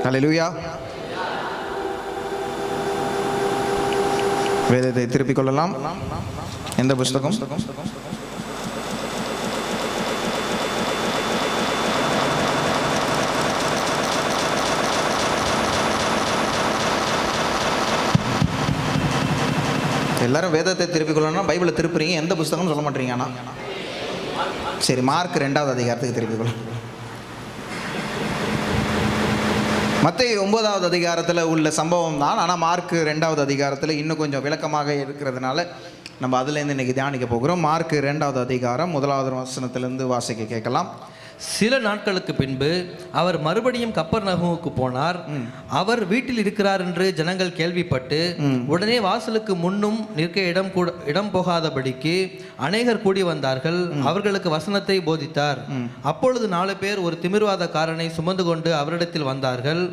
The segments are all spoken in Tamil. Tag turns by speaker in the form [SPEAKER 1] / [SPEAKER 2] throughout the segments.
[SPEAKER 1] ஹல்லேலூயா. வேதத்தை திருப்பிக் கொள்ளலாம். எந்த புஸ்தகம்? எல்லாரும் வேதத்தை திருப்பிக் கொள்ளணும்னா பைபிளை திருப்புறீங்க, எந்த புஸ்தகம்னு சொல்ல மாட்டீங்க. ஆனால் சரி, மார்க் 2வது அதிகாரத்துக்கு திருப்பிக் கொள்ள. மத்தேயு 9வது அதிகாரத்தில் உள்ள சம்பவம் தான், ஆனால் மார்க் 2வது அதிகாரத்தில் இன்னும் கொஞ்சம் விளக்கமாக இருக்கிறதுனால நம்ம அதுலேருந்து இன்றைக்கி தியானிக்க போகிறோம். மார்க் 2வது அதிகாரம் 1வது வசனத்திலிருந்து வாசிக்க கேட்கலாம்.
[SPEAKER 2] சில நாட்களுக்கு பின்பு அவர் மறுபடியும் கப்பர்நகூமுக்கு போனார். அவர் வீட்டில் இருக்கிறார் என்று ஜனங்கள் கேள்விப்பட்டு உடனே வாசலுக்கு முன்னும் நிற்க இடம் போகாதபடிக்கு அநேகர் கூடி வந்தார்கள். அவர்களுக்கு வசனத்தை போதித்தார். அப்பொழுது 4 பேர் ஒரு திமிர்வாதக்காரனை சுமந்து கொண்டு அவரிடத்தில் வந்தார்கள்.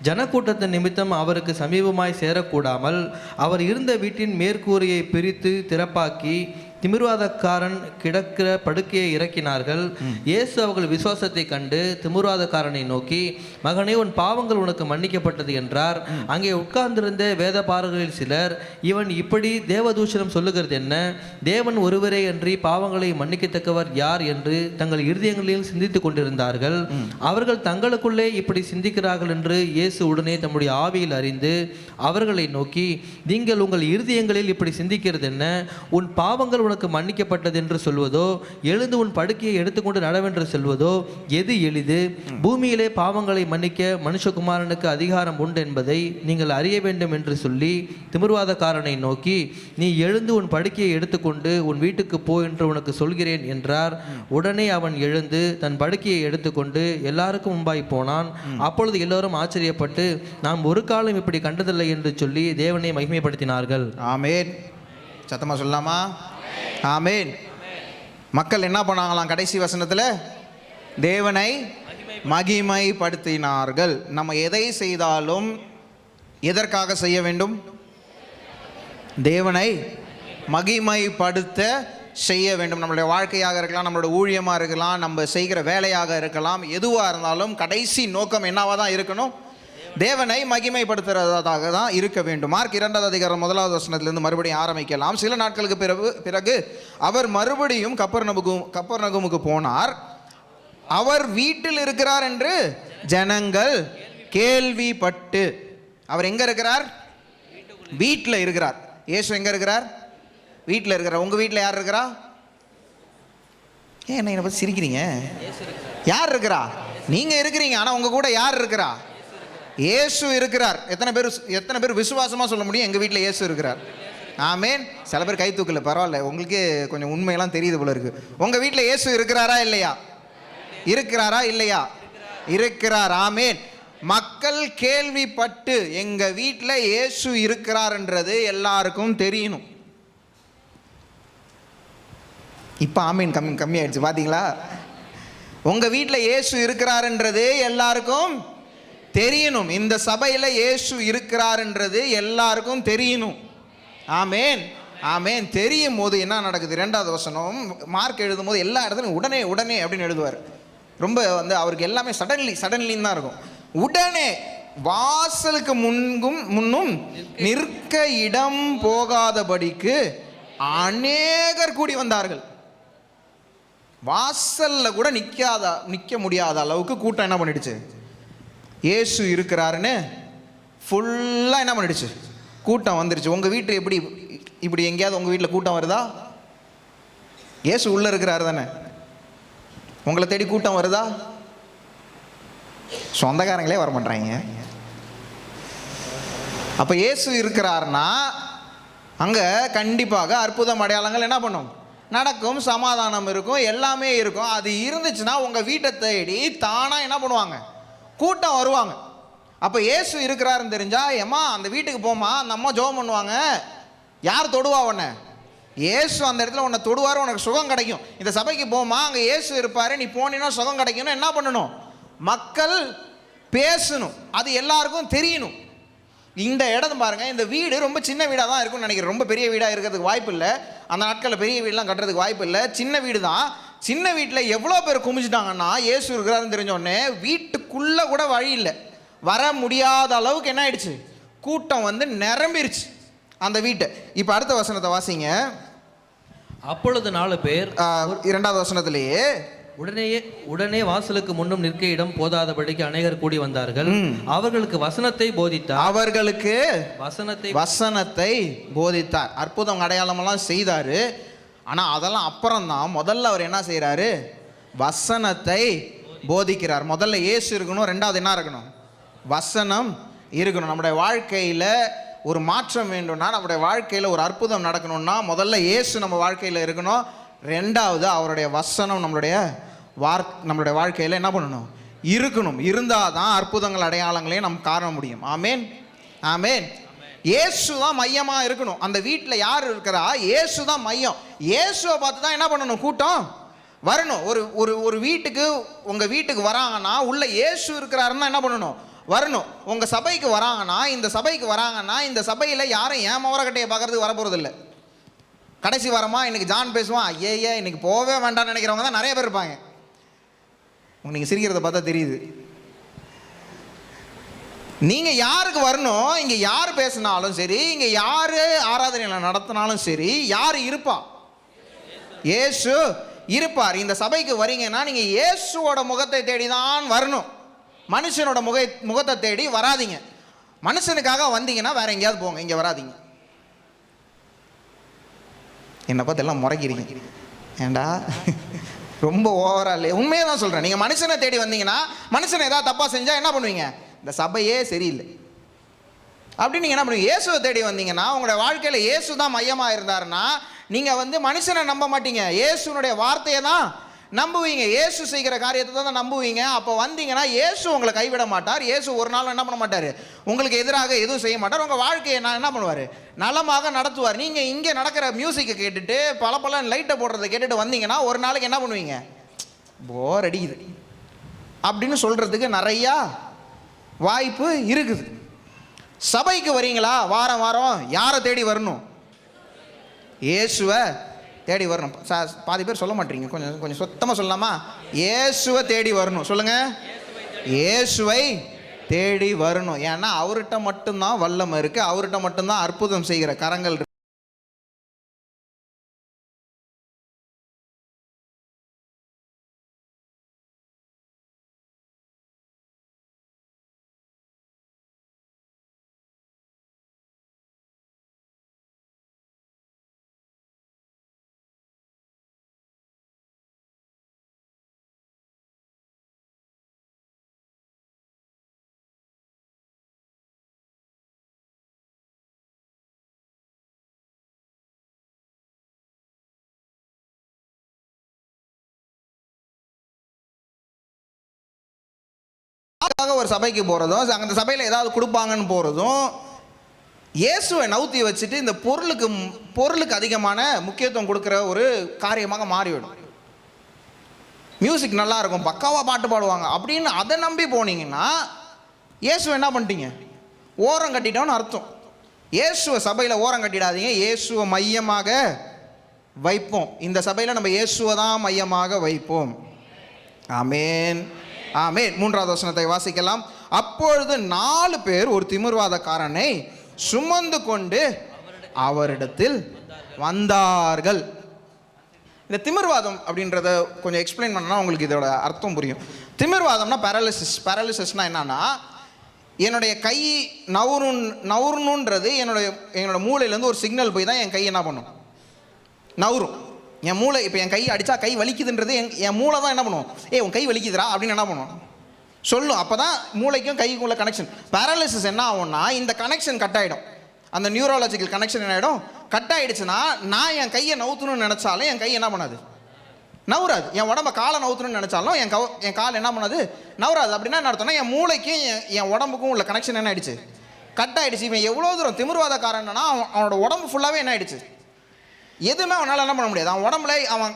[SPEAKER 2] ஜனக்கூட்டத்தின் நிமித்தம் அவருக்கு சமீபமாய் சேரக்கூடாமல் அவர் இருந்த வீட்டின் மேற்கூரையை பிரித்து திறப்பாக்கி திமிர்வாதக்காரன் கிடக்கிற படுக்கையை இறக்கினார்கள். இயேசு அவர்கள் விசுவாசத்தை கண்டு திமிர்வாதக்காரனை நோக்கி, மகனே, உன் பாவங்கள் உனக்கு மன்னிக்கப்பட்டது என்றார். அங்கே உட்கார்ந்திருந்த வேதபாரகரில் சிலர், இவன் இப்படி தேவதூஷணம் சொல்லுகிறது என்ன? தேவன் ஒருவரே அன்றி பாவங்களை மன்னிக்கத்தக்கவர் யார் என்று தங்கள் இருதயங்களில் சிந்தித்துக் கொண்டிருந்தார்கள். அவர்கள் தங்களுக்குள்ளே இப்படி சிந்திக்கிறார்கள் என்று இயேசு உடனே தம்முடைய ஆவியில் அறிந்து அவர்களை நோக்கி, நீங்கள் உங்கள் இருதயங்களில் இப்படி சிந்திக்கிறது என்ன? உன் பாவங்கள் உனக்கு மன்னிக்கப்பட்டது என்று சொல்வதோ, எழுந்து உன் படுக்கையை எடுத்துக்கொண்டு நடவென்று சொல்வதோ எது எளிது? பூமியிலே பாவங்களை மன்னிக்க மனுஷகுமாரனுக்கு அதிகாரம் உண்டு என்பதை நீங்கள் அறிய வேண்டும் என்று சொல்லி திமிர்வாதக்காரனை நோக்கி, நீ எழுந்து உன் படுக்கையை எடுத்துக்கொண்டு உன் வீட்டுக்கு போ என்று உனக்கு சொல்கிறேன் என்றார். உடனே அவன் எழுந்து தன் படுக்கையை எடுத்துக்கொண்டு எல்லாருக்கும் முன்பாய் போனான். அப்பொழுது எல்லோரும் ஆச்சரியப்பட்டு, நாம் ஒரு காலம் இப்படி கண்டதில்லை என்று சொல்லி தேவனை மகிமைப்படுத்தினார்கள்.
[SPEAKER 1] ஆமேன். சத்தமா சொல்லலாமா? ஆமேன். மக்கள் என்ன பண்ணாங்களாம்? கடைசி வசனத்தில் தேவனை மகிமைப்படுத்தினார்கள். நம்ம எதை செய்தாலும் எதற்காக செய்ய வேண்டும்? தேவனை மகிமைப்படுத்த செய்ய வேண்டும். நம்மளுடைய வாழ்க்கையாக இருக்கலாம், நம்மளோட ஊழியமாக இருக்கலாம், நம்ம செய்கிற வேலையாக இருக்கலாம், எதுவாக இருந்தாலும் கடைசி நோக்கம் என்னவாக தான் இருக்கணும்? தேவனை மகிமைப்படுத்துறதாக தான் இருக்க வேண்டும். மார்க் 2வது அதிகாரம் 1வது வசனத்திலிருந்து மறுபடியும் ஆரம்பிக்கலாம். சில நாட்களுக்கு பிறகு அவர் மறுபடியும் கப்பர்நகூமுக்கு போனார். அவர் வீட்டில் இருக்கிறார் என்று ஜனங்கள் கேள்விப்பட்டு. அவர் எங்க இருக்கிறார்? வீட்டில் இருக்கிறார். இயேசு எங்க இருக்கிறார்? வீட்டில் இருக்கிறார். உங்க வீட்டில் யார் இருக்கிறா? ஏன் என்னை பற்றி சிரிக்கிறீங்க? யார் இருக்கிறா? நீங்க இருக்கிறீங்க, ஆனா உங்க கூட யார் இருக்கிறா? இயேசு இருக்கிறார். எத்தனை பேர் விசுவாசமா சொல்ல முடியும் எங்க வீட்டில் இயேசு இருக்கிறார்? ஆமேன். சில பேர் கை தூக்கல, பரவாயில்ல, உங்களுக்கு கொஞ்சம் உண்மையெல்லாம் தெரியுது போல இருக்கு. உங்க வீட்டில் இயேசு இருக்கிறாரா இல்லையா? இருக்கிறாரா இல்லையா? இருக்கிறார். ஆமேன். மக்கள் கேள்விப்பட்டு எங்க வீட்டில் இயேசு இருக்கிறார்ன்றது எல்லாருக்கும் தெரியணும். இப்ப ஆமேன் கம்மியாயிடுச்சு பாத்தீங்களா? உங்க வீட்டில் இயேசு இருக்கிறார்ன்றது எல்லாருக்கும் தெரியணும். இந்த சபையில் இயேசு இருக்கிறார்ன்றது எல்லாருக்கும் தெரியணும். ஆமேன். ஆமேன். தெரியும் போது என்ன நடக்குது? 2வது வசனம் மார்க் எழுதும் போது எல்லா இடத்துலையும் உடனே உடனே அப்படின்னு எழுதுவார். ரொம்ப அவருக்கு எல்லாமே சடன்லின்னு தான் இருக்கும். உடனே வாசலுக்கு முன்னும் நிற்க இடம் போகாதபடிக்கு அநேகர் கூடி வந்தார்கள். வாசல்ல கூட நிற்க முடியாத அளவுக்கு கூட்டம் என்ன பண்ணிடுச்சு? இயேசு இருக்கிறாருன்னு ஃபுல்லாக என்ன பண்ணிடுச்சு? கூட்டம் வந்துடுச்சு. உங்கள் வீட்டில் இப்படி எங்கேயாவது உங்கள் வீட்டில் கூட்டம் வருதா? இயேசு உள்ளே இருக்கிறாரு தானே. உங்களை தேடி கூட்டம் வருதா? சொந்தக்காரங்களே வர மாட்டாங்க. அப்போ இயேசு இருக்கிறாருன்னா அங்கே கண்டிப்பாக அற்புதம் அடையாளங்கள் என்ன பண்ணும்? நடக்கும். சமாதானம் இருக்கும், எல்லாமே இருக்கும். அது இருந்துச்சுன்னா உங்கள் வீட்டை தேடி தானாக என்ன பண்ணுவாங்க? கூட்டம் வருவாங்க. அப்போ இயேசு இருக்கிறாருன்னு தெரிஞ்சா, ஏம்மா அந்த வீட்டுக்கு போமா, அந்த அம்மா ஜெபம் பண்ணுவாங்க. யார் தொடுவா உன்னை? இயேசு அந்த இடத்துல உன்னை தொடுவார், உனக்கு சுகம் கிடைக்கும். இந்த சபைக்கு போமா, அங்கே இயேசு இருப்பாரு, நீ போனீங்கன்னா சுகம் கிடைக்கும்னு என்ன பண்ணணும்? மக்கள் பேசணும். அது எல்லாருக்கும் தெரியணும். இந்த இடம் பாருங்க, இந்த வீடு ரொம்ப சின்ன வீடாக தான் இருக்கும்னு நினைக்கிறேன். ரொம்ப பெரிய வீடாக இருக்கிறதுக்கு வாய்ப்பு இல்லை. அந்த நாட்களில் பெரிய வீடெலாம் கட்டுறதுக்கு வாய்ப்பு இல்லை. சின்ன வீடு தான். சின்ன வீட்டில் எவ்வளோ பேர் குமிச்சிட்டாங்கன்னா இயேசு இருக்கிறாருன்னு தெரிஞ்சோடனே வீட்டுக்குள்ளே கூட வழி இல்லை. வர முடியாத அளவுக்கு என்ன ஆயிடுச்சு, கூட்டம் வந்து நிரம்பிருச்சு அந்த வீட்டை. இப்போ அடுத்த வசனத்தை வாசிங்க.
[SPEAKER 2] அப்பொழுது 4 பேர்
[SPEAKER 1] 2வது வசனத்திலேயே
[SPEAKER 2] உடனே வாசலுக்கு முன்னும் நிற்க இடம் போதாதபடிக்கு அநேகர் கூடி வந்தார்கள். அவர்களுக்கு வசனத்தை
[SPEAKER 1] போதித்தார். அற்புதம் அடையாளமெல்லாம் செய்தாரு. ஆனால் அதெல்லாம் அப்புறம்தான். முதல்ல அவர் என்ன செய்கிறாரு, வசனத்தை போதிக்கிறார். முதல்ல இயேசு இருக்கணும், 2வது என்ன இருக்கணும், வசனம் இருக்கணும். நம்முடைய வாழ்க்கையில் ஒரு மாற்றம் வேண்டும்னா, நம்முடைய வாழ்க்கையில் ஒரு அற்புதம் நடக்கணும்னா முதல்ல இயேசு நம்ம வாழ்க்கையில் இருக்கணும். 2வது அவருடைய வசனம் நம்மளுடைய வாழ்க்கையில் என்ன பண்ணணும், இருக்கணும். இருந்தால் தான் அற்புதங்கள் அடையாளங்களையும் நம்ம காண முடியும். ஆமேன், ஆமேன். இயேசு தான் மையமாக இருக்கணும். அந்த வீட்டில் யார் இருக்கிறா, இயேசு தான் மையம். இயேசுவை பார்த்து தான் என்ன பண்ணணும், கூட்டம் வரணும். ஒரு வீட்டுக்கு, உங்கள் வீட்டுக்கு வராங்கன்னா உள்ள இயேசு இருக்கிறாருன்னா என்ன பண்ணணும், வரணும். உங்கள் சபைக்கு வராங்கன்னா, இந்த சபையில் யாரும் ஏன் மவரக்கட்டையை பார்க்கறதுக்கு வர போகிறதில்ல. கடைசி வாரமாக இன்னைக்கு ஜான் பேசுவான், ஐயே இன்னைக்கு போகவே வேண்டாம்னு நினைக்கிறவங்க தான் நிறைய பேர் இருப்பாங்க. நீங்கள் சிரிக்கிறத பார்த்தா தெரியுது. நீங்கள் யாருக்கு வரணும், இங்கே யார் பேசினாலும் சரி, இங்கே யார் ஆராதனையில் நடத்தினாலும் சரி, யார் இருப்பா, இயேசு இருப்பார். இந்த சபைக்கு வரீங்கன்னா நீங்கள் இயேசுவோட முகத்தை தேடி தான் வரணும். மனுஷனோட முகத்தை தேடி வராதிங்க. மனுஷனுக்காக வந்தீங்கன்னா வேற எங்கேயாவது போங்க, இங்கே வராதிங்க. என்னை பார்த்து எல்லாம் முறைக்கிறீங்க, ஏண்டா ரொம்ப ஓவரா இல்லை? உண்மையாக தான் சொல்கிறேன். நீங்கள் மனுஷனை தேடி வந்தீங்கன்னா, மனுஷனை ஏதாவது தப்பாக செஞ்சால் என்ன பண்ணுவீங்க, இந்த சபையே சரியில்லை அப்படின்னு நீங்கள் என்ன பண்ணுவீங்க. இயேசுவை தேடி வந்தீங்கன்னா, உங்களோட வாழ்க்கையில் இயேசு தான் மையமாக இருந்தாருன்னா, நீங்கள் வந்து மனுஷனை நம்ப மாட்டீங்க, இயேசுனுடைய வார்த்தையை தான் நம்புவீங்க. இயேசு செய்கிற காரியத்தை தான் நம்புவீங்க. அப்போ வந்தீங்கன்னா இயேசு உங்களை கைவிட மாட்டார். இயேசு ஒரு நாள் என்ன பண்ண மாட்டார், உங்களுக்கு எதிராக எதுவும் செய்ய மாட்டார். உங்கள் வாழ்க்கையை நான் என்ன பண்ணுவார், நலமாக நடத்துவார். நீங்கள் இங்கே நடக்கிற மியூசிக்கை கேட்டுட்டு, பல லைட்டை போடுறதை கேட்டுட்டு வந்தீங்கன்னா ஒரு நாளைக்கு என்ன பண்ணுவீங்க, போர் அடிக்குது அப்படின்னு சொல்கிறதுக்கு நிறையா வாய்ப்பு இருக்குது. சபைக்கு வரீங்களா, வாரம் வாரம் யாரை தேடி வரணும், இயேசுவை தேடி வரணும். பாதி பேர் சொல்ல மாட்டீங்க, கொஞ்சம் சுத்தமாக சொல்லலாமா, இயேசுவை தேடி வரணும். சொல்லுங்க, இயேசுவை தேடி வரணும். ஏன்னா அவர்கிட்ட மட்டும்தான் வல்லமை இருக்கு, அவர்கிட்ட மட்டும்தான் அற்புதம் செய்கிற கரங்கள் இருக்கு. ஒரு சபைக்கு போகிறதும், அந்த சபையில் ஏதாவது கொடுப்பாங்கன்னு போகிறதும், இயேசுவை நவுத்தி வச்சுட்டு இந்த பொருளுக்கு அதிகமான முக்கியத்துவம் கொடுக்குற ஒரு காரியமாக மாறிவிடும். மியூசிக் நல்லா இருக்கும், பக்காவாக பாட்டு பாடுவாங்க அப்படின்னு அதை நம்பி போனீங்கன்னா இயேசுவை என்ன பண்ணிட்டீங்க, ஓரம் கட்டிட்டோன்னு அர்த்தம். இயேசுவை சபையில் ஓரம் கட்டிடாதீங்க, இயேசுவை மையமாக வைப்போம். இந்த சபையில் நம்ம இயேசுவை தான் மையமாக வைப்போம். ஆமேன், ஆமேன். 3வது வசனத்தை வாசிக்கலாம். அப்பொழுது 4 பேர் ஒரு திமிர்வாதக்காரனை சுமந்து கொண்டு அவரிடத்தில் வந்தார்கள். இந்த திமிர்வாதம் அப்படின்றத கொஞ்சம் எக்ஸ்பிளைன் பண்ணா உங்களுக்கு இதோட அர்த்தம் புரியும். திமிர்வாதம்னா பேரலிசிஸ்னா என்னன்னா, என்னுடைய கை நவுறணுன்றது என்னோட மூளையிலேருந்து ஒரு சிக்னல் போய் தான் என் கை என்ன பண்ணும், நவுறும். என் மூளை இப்போ என் கை அடித்தா கை வலிக்குதுன்றது என் மூளை தான் என்ன பண்ணுவோம், உன் கை வலிக்குதுரா அப்படின்னு என்ன பண்ணுவோம் சொல்லும். அப்போ தான் மூளைக்கும் கைக்கும் உள்ள கனெக்ஷன். பேரலிசிஸ் என்ன ஆகும்னா, இந்த கனெக்ஷன் கட் ஆகிடும். அந்த நியூரோலாஜிக்கல் கனெக்ஷன் என்ன ஆகிடும், கட் ஆகிடுச்சுன்னா நான் என் கையை நவுத்தணும்னு நினச்சாலும் என் கை என்ன பண்ணாது, நவுறாது. என் உடம்பை காலை நவுத்தணும்னு நினச்சாலும் என் கால் என்ன பண்ணாது, நவுறாது. அப்படின்னா என்ன அர்த்தம்னா, என் மூளைக்கும் என் உடம்புக்கும் உள்ள கனெக்ஷன் என்ன ஆகிடுச்சு, கட் ஆகிடுச்சு. இவன் எவ்வளோ தூரம் திமிர்வாதக்காரன்னா, அவனோட உடம்பு ஃபுல்லாகவே என்ன ஆகிடுச்சு, எதுவுமே அவனால் என்ன பண்ண முடியாது. அவன் உடம்புல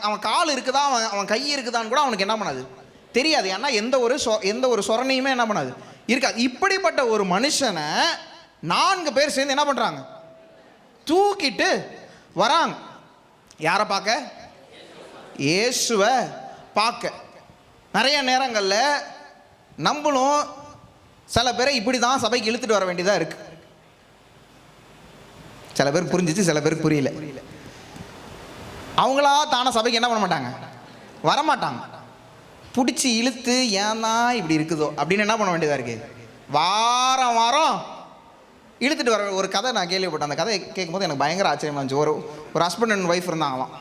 [SPEAKER 1] அவன் கால் இருக்குதா, அவன் கை இருக்குதான்னு கூட அவனுக்கு என்ன பண்ணாது, தெரியாது. ஏன்னா எந்த ஒரு சொரணையுமே என்ன பண்ணாது, இருக்காது. இப்படிப்பட்ட ஒரு மனுஷனை 4 பேர் சேர்ந்து என்ன பண்ணுறாங்க, தூக்கிட்டு வராங்க. யாரை பார்க்க, இயேசுவை பார்க்க. நிறைய நேரங்களில் நம்மளும் சில பேரை இப்படி தான் சபைக்கு இழுத்துட்டு வர வேண்டியதாக இருக்கு. சில பேருக்கு புரிஞ்சிச்சு, சில பேருக்கு புரியல. அவங்களா தானே சபைக்கு என்ன பண்ண மாட்டாங்க, வரமாட்டாங்க. பிடிச்சி இழுத்து ஏன் தான் இப்படி இருக்குதோ அப்படின்னு என்ன பண்ண வேண்டியதாக இருக்குது, வாரம் வாரம் இழுத்துட்டு வர. ஒரு கதை நான் கேள்விப்பட்டேன். அந்த கதை கேட்கும்போது எனக்கு பயங்கர ஆச்சரியமா இருந்துச்சு. ஒரு ஹஸ்பண்ட் அண்ட் ஒய்ஃப் இருந்தாங்களாம்.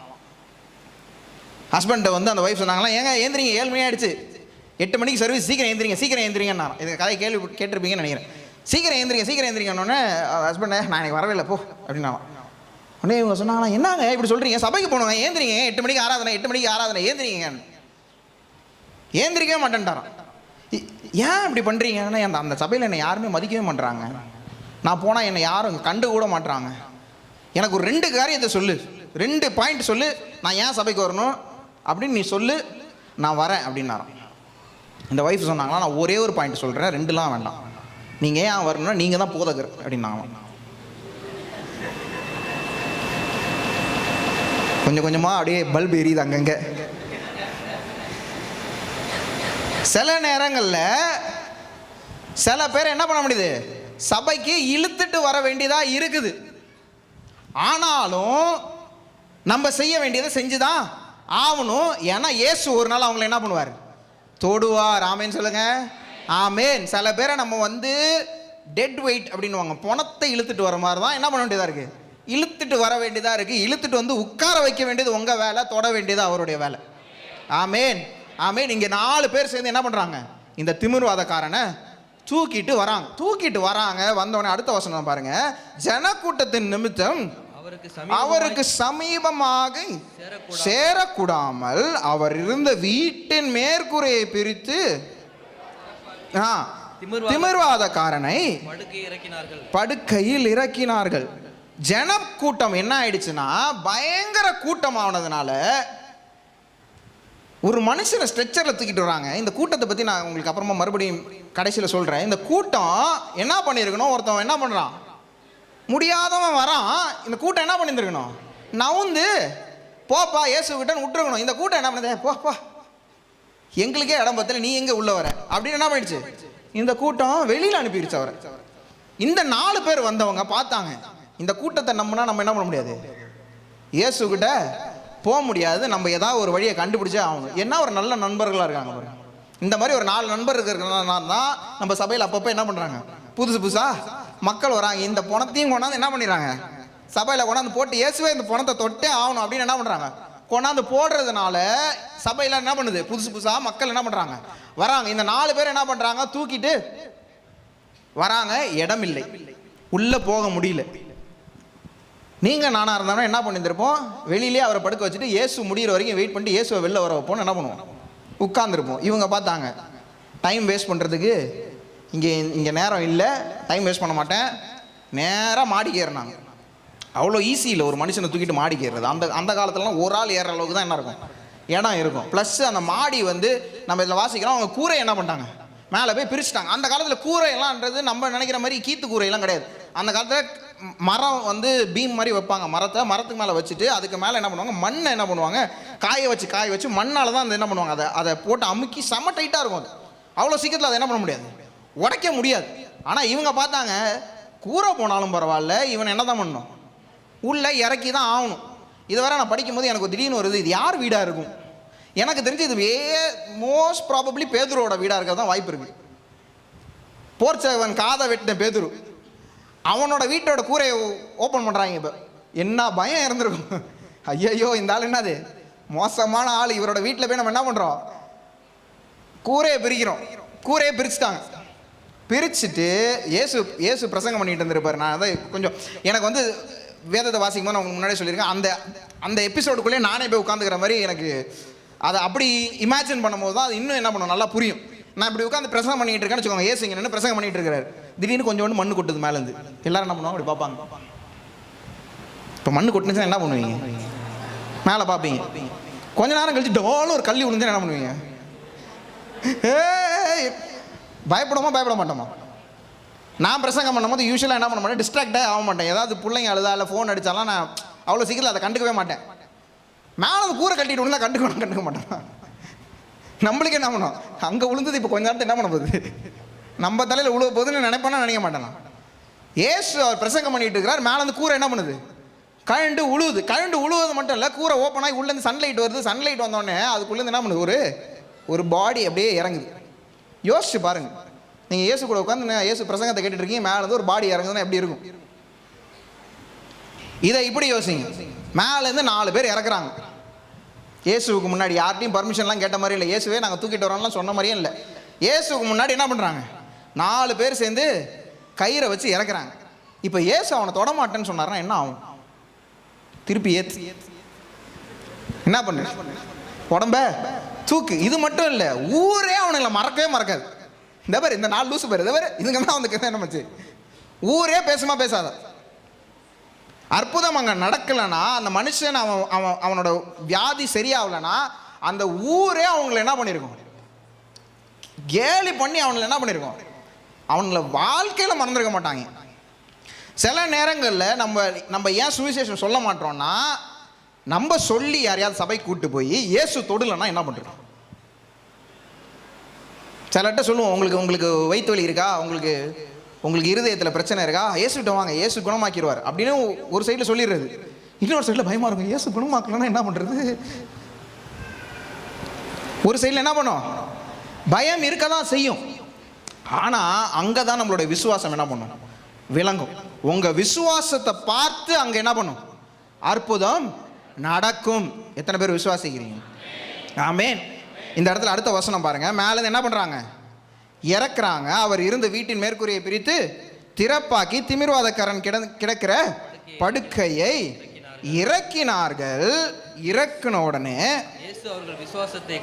[SPEAKER 1] ஹஸ்பண்டை வந்து அந்த ஒய்ஃப் சொன்னாங்களாம், ஏங்க ஏந்திரிங்க, 7 மணி ஆகிடுச்சு, 8 மணிக்கு சர்வீஸ், சீக்கிரம் ஏந்திரிங்க, சீக்கிரம் ஏந்திரிங்கன்னு. இந்த கதையை கேட்டிருப்பீங்கன்னு நினைக்கிறேன். சீக்கிரம் ஏந்திரிங்கன்னொன்னே ஹஸ்பண்டை, நான் எனக்கு வரவே இல்லை போ அப்படின்னா. உடனே இவங்க சொன்னாங்களா, என்னங்க இப்படி சொல்கிறீங்க, சபைக்கு போகணுங்க, ஏந்திரிங்க, 8 மணிக்கு ஆராதனை, 8 மணிக்கு ஆராதனை, ஏந்திரிங்க. ஏந்திரிக்கவே மாட்டேன்ட்டாரான். ஏன் இப்படி பண்ணுறீங்கன்னா, அந்த சபையில் என்னை யாருமே மதிக்கவே மாட்டுறாங்க, நான் போனால் என்னை யாரும் கண்டு கூட மாட்டுறாங்க, எனக்கு ஒரு 2 காரியத்தை சொல்லு, 2 பாயிண்ட் சொல்லு, நான் ஏன் சபைக்கு வரணும் அப்படின்னு நீ சொல்லு, நான் வரேன் அப்படின்னாரான். இந்த ஒய்ஃப் சொன்னாங்களா, நான் ஒரே ஒரு பாயிண்ட் சொல்கிறேன், 2லாம் வேண்டாம், நீங்கள் ஏன் வரணும்னா நீங்கள் தான் போதகர் அப்படின்னாங்களாம். கொஞ்சம் கொஞ்சமாக அப்படியே பல்ப் எரியுது அங்கங்கே. சில நேரங்களில் சில பேர் என்ன பண்ண முடியுது, சபைக்கு இழுத்துட்டு வர வேண்டியதாக இருக்குது. ஆனாலும் நம்ம செய்ய வேண்டியதை செஞ்சுதான் ஆகணும். ஏன்னா இயேசு ஒரு நாள் அவங்களை என்ன பண்ணுவார், தொடுவார். ஆமேன்னு சொல்லுங்க, ஆமேன். சில பேரை நம்ம வந்து டெட் வெயிட் அப்படின்னுவாங்க, பணத்தை இழுத்துட்டு வர மாதிரி தான் என்ன பண்ண வேண்டியதாக இருக்குது, இழுத்துட்டு வர வேண்டியதாக இருக்குது. இழுத்துட்டு வந்து உட்கார வைக்க வேண்டியது உங்கள் வேலை, தொட வேண்டியது அவருடைய வேலை. ஆமேன், ஆமேன். இங்கே 4 பேர் சேர்ந்து என்ன பண்ணுறாங்க, இந்த திமிர்வாதக்காரனை தூக்கிட்டு வராங்க. வந்தவொடனே அடுத்த வசனம் பாருங்க, ஜனக்கூட்டத்தின் நிமித்தம் அவருக்கு சமீபமாக சேரக்கூடாமல் அவர் இருந்த வீட்டின் மேற்கூரையை பிரித்து திமிர்வாதக்காரனை படுக்கையில் இறக்கினார்கள். ஜனக்கூட்டம் என்ன ஆயிடுச்சுன்னா, பயங்கர கூட்டம் ஆனதுனால ஒரு மனுஷனை ஸ்ட்ரெச்சரில் தூக்கிட்டு வராங்க. இந்த கூட்டத்தை பற்றி நான் உங்களுக்கு அப்புறமா மறுபடியும் கடைசியில் சொல்கிறேன். இந்த கூட்டம் என்ன பண்ணியிருக்கணும், ஒருத்தவன் என்ன பண்ணுறான், முடியாதவன் வரான், இந்த கூட்டம் என்ன பண்ணியிருந்துருக்கணும், நவுந்து போப்பா இயேசுகிட்டன்னு விட்டுருக்கணும். இந்த கூட்டம் என்ன பண்ணுது, போப்பா எங்களுக்கே இடம் பத்தல, நீ எங்கே உள்ள வர அப்படின்னு என்ன பண்ணிடுச்சு, இந்த கூட்டம் வெளியில் அனுப்பிடுச்சு அவரை. இந்த 4 பேர் வந்தவங்க பார்த்தாங்க, இந்த கூட்டத்தை நம்பினா நம்ம என்ன பண்ண முடியாது, இயேசுகிட்ட போக முடியாது, நம்ம ஏதாவது ஒரு வழியை கண்டுபிடிச்சே ஆகணும். என்ன ஒரு நல்ல நண்பர்களாக இருக்காங்க பாருங்க. இந்த மாதிரி ஒரு 4 நண்பர் இருக்கிறதுனால தான் நம்ம சபையில் அப்பப்போ என்ன பண்ணுறாங்க, புதுசாக மக்கள் வராங்க. இந்த பணத்தையும் கொண்டாந்து என்ன பண்ணிடுறாங்க, சபையில் கொண்டாந்து போட்டு இயேசுவே இந்த பணத்தை தொட்டே ஆகணும் அப்படின்னு என்ன பண்ணுறாங்க, கொண்டாந்து போடுறதுனால சபையில் என்ன பண்ணுது, புதுசாக மக்கள் என்ன பண்ணுறாங்க, வராங்க. இந்த 4 பேர் என்ன பண்ணுறாங்க, தூக்கிட்டு வராங்க, இடம் இல்லை, உள்ளே போக முடியல. நீங்கள் நானாக இருந்தாலும் என்ன பண்ணியிருப்போம், வெளியிலே அவரை படுக்க வச்சுட்டு இயேசு முடிகிற வரைக்கும் வெயிட் பண்ணிட்டு இயேசுவை வெளில வர வைப்போம்னு என்ன பண்ணுவோம், உட்காந்துருப்போம். இவங்க பார்த்தாங்க, டைம் வேஸ்ட் பண்ணுறதுக்கு இங்கே நேரம் இல்லை, டைம் வேஸ்ட் பண்ண மாட்டேன், நேராக மாடிக்கு ஏறினாங்க. அவ்வளோ ஈஸி இல்லை ஒரு மனுஷனை தூக்கிட்டு மாடிக்கு ஏறுறது. அந்த காலத்துலலாம் ஒரு ஆள் ஏறுற அளவுக்கு தான் என்ன இருக்கும், இடம் இருக்கும். ப்ளஸ் அந்த மாடி வந்து நம்ம இதில் வாசிக்கிறோம், அவங்க கூரை என்ன பண்ணிட்டாங்க, மேலே போய் பிரிச்சுட்டாங்க. அந்த காலத்தில் கூரையெல்லாம்ன்றது நம்ம நினைக்கிற மாதிரி கீத்து கூரையெல்லாம் கிடையாது. அந்த காலத்தில் மரம் வந்து பீம் மாதிரி வைப்பாங்க, மரத்துக்கு மேலே வச்சுட்டு அதுக்கு மேலே என்ன பண்ணுவாங்க, மண்ணை என்ன பண்ணுவாங்க, காய வச்சு மண்ணால் தான் அந்த என்ன பண்ணுவாங்க, அதை போட்டு அமுக்கி செம்ம டைட்டாக இருக்கும். அது அவ்வளோ சீக்கிரத்தில் அதை என்ன பண்ண முடியாது, உடைக்க முடியாது. ஆனால் இவங்க பார்த்தாங்க, கூரை போனாலும் பரவாயில்ல, இவன் என்ன தான் பண்ணணும், உள்ளே இறக்கி தான் ஆகணும். இதை வர நான் படிக்கும்போது எனக்கு திடீர்னு வருது, இது யார் வீடாக இருக்கும், எனக்கு தெரிஞ்சு இது மோஸ்ட் ப்ராபப்ளி பேதுருவோட வீடாக இருக்கிறது தான் வாய்ப்பு இருக்குது. போர்ச்சவன் காதை வெட்டின பேதுரு, அவனோட வீட்டோட கூரையை ஓப்பன் பண்ணுறாங்க. இப்போ என்ன பயம் இருந்திருக்கும், ஐயையோ இந்த ஆள் என்னது மோசமான ஆள், இவரோட வீட்டில் போய் நம்ம என்ன பண்ணுறோம், கூரையை பிரிக்கிறோம். கூரையை பிரிச்சுட்டாங்க. பிரிச்சுட்டு இயேசு பிரசங்கம் பண்ணிட்டு இருந்திருப்பார். நான் அதை கொஞ்சம் எனக்கு வந்து வேதத்தை வாசிக்கும் போது நான் உங்களுக்கு முன்னாடியே சொல்லியிருக்கேன், அந்த எபிசோடுக்குள்ளே நானே போய் உட்காந்துக்கிற மாதிரி எனக்கு அதை அப்படி இமேஜின் பண்ணும்போது தான் அது இன்னும் என்ன பண்ணும், நல்லா புரியும். நான் இப்படி உட்காந்து பிரசங்கம் பண்ணிட்டு இருக்கேன்னு வச்சுக்கோங்க, இயேசு இங்கே நின்று பிரசங்கம் பண்ணிட்டு இருக்கிறாரு, திடீர்னு கொஞ்சோண்டு மண்ணு கொட்டுது மேலேருந்து. எல்லாரும் என்ன பண்ணுவாங்க, அப்படி பார்ப்பாங்க. இப்போ மண்ணு கொட்டுனுச்சுன்னா என்ன பண்ணுவீங்க, மேலே பார்ப்பீங்க. கொஞ்ச நேரம் கழிச்சு டோலும் ஒரு கல்வி விழுந்துன்னு என்ன பண்ணுவீங்க, பயப்பட மாட்டோமா? நான் பிரசங்கம் பண்ணும்போது யூஸ்வலாக என்ன பண்ண மாட்டேன், டிஸ்ட்ராக்டே ஆக மாட்டேன். ஏதாவது பிள்ளைங்க அழுதா இல்லை ஃபோன் அடித்தாலாம் நான் அவ்வளோ சீக்கிரம் அதை கண்டுக்கவே மாட்டேன். மேலே கூரை கட்டிட்டு விழுந்தா கண்டுக்க மாட்டேன். நம்மளுக்கு என்ன பண்ணும், அங்கே விழுந்தது இப்போ கொஞ்ச நேரத்தை என்ன பண்ண போகுது, நம்ம தலையில் உழுவ போகுதுன்னு நினைப்பானா நினைக்க மாட்டானா? ஏசு அவர் பிரசங்கம் பண்ணிட்டு இருக்கிறார், மேலே வந்து கூரை என்ன பண்ணுது, கழண்டு உழுவுது. கழண்டு உழுவது மட்டும் இல்லை, கூரை ஓப்பன் ஆகி உள்ளேருந்து சன்லைட் வருது. சன்லைட் வந்தோடனே அதுக்குள்ளேருந்து என்ன பண்ணுது, ஒரு பாடி அப்படியே இறங்குது. யோசிச்சு பாருங்க, நீங்கள் இயேசு கூட உட்காந்து இயேசு பிரசங்கத்தை கேட்டுட்டு இருக்கீங்க, மேலே வந்து ஒரு பாடி இறங்குதுன்னா எப்படி இருக்கும்? இதை இப்படி யோசிங்க, மேலேருந்து 4 பேர் இறக்குறாங்க. இயேசுவுக்கு முன்னாடி யார்ட்டையும் பர்மிஷன்லாம் கேட்ட மாதிரி இல்லை, இயேசுவே நாங்கள் தூக்கிட்டு வரோம்லாம் சொன்ன மாதிரியும் இல்லை. இயேசுக்கு முன்னாடி என்ன பண்ணுறாங்க, 4 பேர் சேர்ந்து கயிறை வச்சு இறக்குறாங்க. இப்போ இயேசு அவனை தொடமாட்டேன்னு சொன்னார்னா என்ன ஆகும்? திருப்பி ஏற்று என்ன பண்ணு, உடம்ப தூக்கு. இது மட்டும் இல்லை, ஊரே அவனுங்களை மறக்கவே மறக்காது. இந்த பேர் இந்த 4 லூசு பேர், இந்த பேர் இதுங்க தான் வந்து என்ன மச்சு, ஊரே பேசுமா பேசாத. அற்புதம் அங்கே நடக்கலைன்னா, அந்த மனுஷன் அவனோட வியாதி சரியாகலைன்னா, அந்த ஊரே அவங்களை என்ன பண்ணியிருக்கோம், கேலி பண்ணி அவங்களை என்ன பண்ணியிருக்கோம், அவங்கள வாழ்க்கையில் மறந்துருக்க மாட்டாங்க. சில நேரங்களில் நம்ம ஏன் சுவிசேஷம் சொல்ல மாட்டோம்னா, நம்ம சொல்லி யாரையாவது சபைக்கு கூப்பிட்டு போய் இயேசு தொடுலன்னா என்ன பண்ணுறோம்? சிலர்கிட்ட சொல்லுவோம், உங்களுக்கு வயிற்று வலி இருக்கா, உங்களுக்கு இருதயத்தில் பிரச்சனை இருக்கா, இயேசுகிட்ட வாங்க, இயேசு குணமாக்கிடுவார் அப்படின்னு ஒரு சைடில் சொல்லிடுறது. இன்னொரு சைடில் பயமாக இருக்கும், இயேசு குணமாக்கலன்னா என்ன பண்ணுறது? ஒரு சைடில் என்ன பண்ணும், பயம் இருக்க தான் செய்யும். ஆனால் அங்கே தான் நம்மளுடைய விசுவாசம் என்ன பண்ணும், விளங்கும். உங்கள் விசுவாசத்தை பார்த்து அங்கே என்ன பண்ணும், அற்புதம் நடக்கும். எத்தனை பேர் விசுவாசிக்கிறீங்க? ஆமென். இந்த இடத்துல அடுத்த வசனம் பாருங்க, மேலே என்ன பண்ணுறாங்க, இறக்குறாங்க. அவர் இருந்த வீட்டின் மேற்கூரையை பிரித்து திறப்பாக்கி திமிர்வாதக்காரன் கிடக்கிற படுக்கையை இறக்கினார்கள். இறக்கின உடனே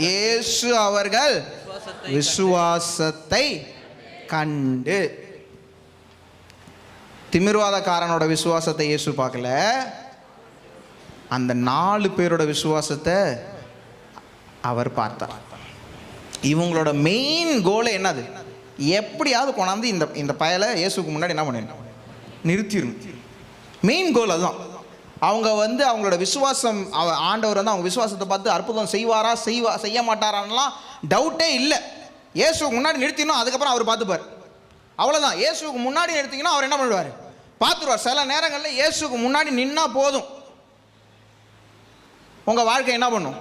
[SPEAKER 1] இயேசு அவர்கள் விசுவாசத்தை கண்டு, திமிர்வாதக்காரனோட விசுவாசத்தை இயேசு பார்க்கல, அந்த 4 பேரோட விசுவாசத்தை அவர் பார்த்தார். இவங்களோட மெயின் கோலை என்னது, எப்படியாவது கொண்டாந்து இந்த பயலை இயேசுக்கு முன்னாடி என்ன பண்ணிடணும், நிறுத்திடும். மெயின் கோல் அதுதான். அவங்க வந்து அவங்களோட விசுவாசம், ஆண்டவர் வந்து அவங்க விசுவாசத்தை பார்த்து அற்புதம் செய்வாரா செய்ய மாட்டாரான்லாம் டவுட்டே இல்லை. இயேசுக்கு முன்னாடி நிறுத்தினோம், அதுக்கப்புறம் அவர் பார்த்துப்பார். அவ்வளோதான். இயேசுக்கு முன்னாடி நிறுத்திங்கன்னா அவர் என்ன பண்ணுவார், பார்த்துருவார். சில நேரங்களில் இயேசுக்கு முன்னாடி நின்னா போதும், உங்கள் வாழ்க்கை என்ன பண்ணும்,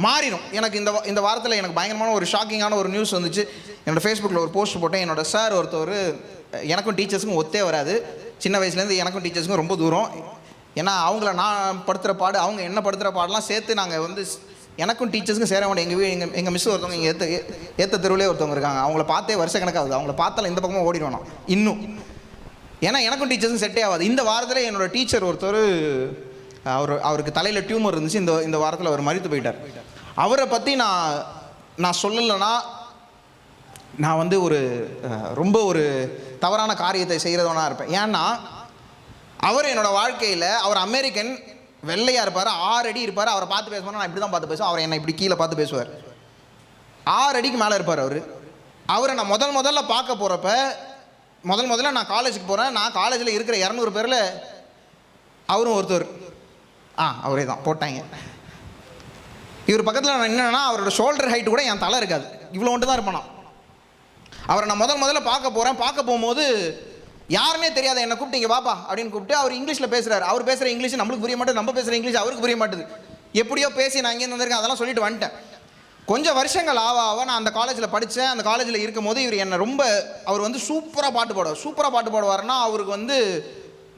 [SPEAKER 1] மாறிடும். எனக்கு இந்த வாரத்தில் எனக்கு பயங்கரமான ஒரு ஷாக்கிங்கான ஒரு நியூஸ் வந்துச்சு. என்னோடய ஃபேஸ்புக்கில் ஒரு போஸ்ட் போட்டேன். என்னோடய சார் ஒருத்தர், எனக்கும் டீச்சர்ஸுக்கும் ஒத்தே வராது. சின்ன வயசுலேருந்து எனக்கும் டீச்சர்ஸுக்கும் ரொம்ப தூரம். ஏன்னா அவங்கள நான் படுத்துகிற பாடு, அவங்க என்ன படுத்துகிற பாடெல்லாம் சேர்த்து நாங்கள் வந்து எனக்கும் டீச்சர்ஸுக்கும் சேர வேண்டிய எங்கள் மிஸ் ஒருத்தவங்க இங்கே ஏற்ற தெருவிலே ஒருத்தவங்க இருக்காங்க. அவங்கள பார்த்தே வருஷ கணக்காகுது. அவங்கள பார்த்தாலும் இந்த பக்கமாக ஓடிடுவோம் நான் இன்னும். ஏன்னா எனக்கும் டீச்சர்ஸும் செட்டே ஆகாது. இந்த வாரத்தில் என்னோடய டீச்சர் ஒருத்தர், அவருக்கு தலையில் டியூமர் இருந்துச்சு. இந்த வாரத்தில் அவர் மரித்து போயிட்டார். அவரை பற்றி நான் சொல்லலைன்னா நான் வந்து ரொம்ப ஒரு தவறான காரியத்தை செய்கிறவனாக இருப்பேன். ஏன்னா அவர் என்னோடய வாழ்க்கையில், அவர் அமெரிக்கன், வெள்ளையாக இருப்பார், 6 அடி இருப்பார். அவரை பார்த்து பேசுவார், நான் இப்படி தான் பார்த்து பேசுவேன். அவர் என்னை இப்படி கீழே பார்த்து பேசுவார். 6 அடிக்கு மேலே இருப்பார் அவரை நான் முதல்ல பார்க்க போகிறப்ப, முதல்ல நான் காலேஜுக்கு போகிறேன். நான் காலேஜில் இருக்கிற 200 பேரில் அவரும் ஒருத்தர். அவரே தான் போட்டாங்க. இவர் பக்கத்தில் நான் என்னன்னா, அவரோட ஷோல்டர் ஹைட்டு கூட என் தலை இருக்காது, இவ்வளோ ஒன்று தான் இருப்பேன் நான். அவரை நான் முதல்ல பார்க்க போகிறேன். பார்க்க போகும்போது யாருமே தெரியாத என்னை கூப்பிட்டு இங்கே பாப்பா அப்படின்னு கூப்பிட்டு அவர் இங்கிலீஷில் பேசுகிறார். அவர் பேசுகிற இங்கிலீஷ் நம்மளுக்கு புரிய மாட்டேது, நம்ம பேசுகிற இங்கிலீஷ் அவருக்கு புரிய மாட்டேது. எப்படியோ பேசி நான் இங்கே வந்திருக்கேன், அதெல்லாம் சொல்லிட்டு வந்துட்டேன். கொஞ்சம் வருஷங்கள் ஆக நான் அந்த காலேஜில் படித்தேன். அந்த காலேஜில் இருக்கும் போது இவர் என்னை அவர் வந்து சூப்பராக பாட்டு பாடுவார்னா, அவருக்கு வந்து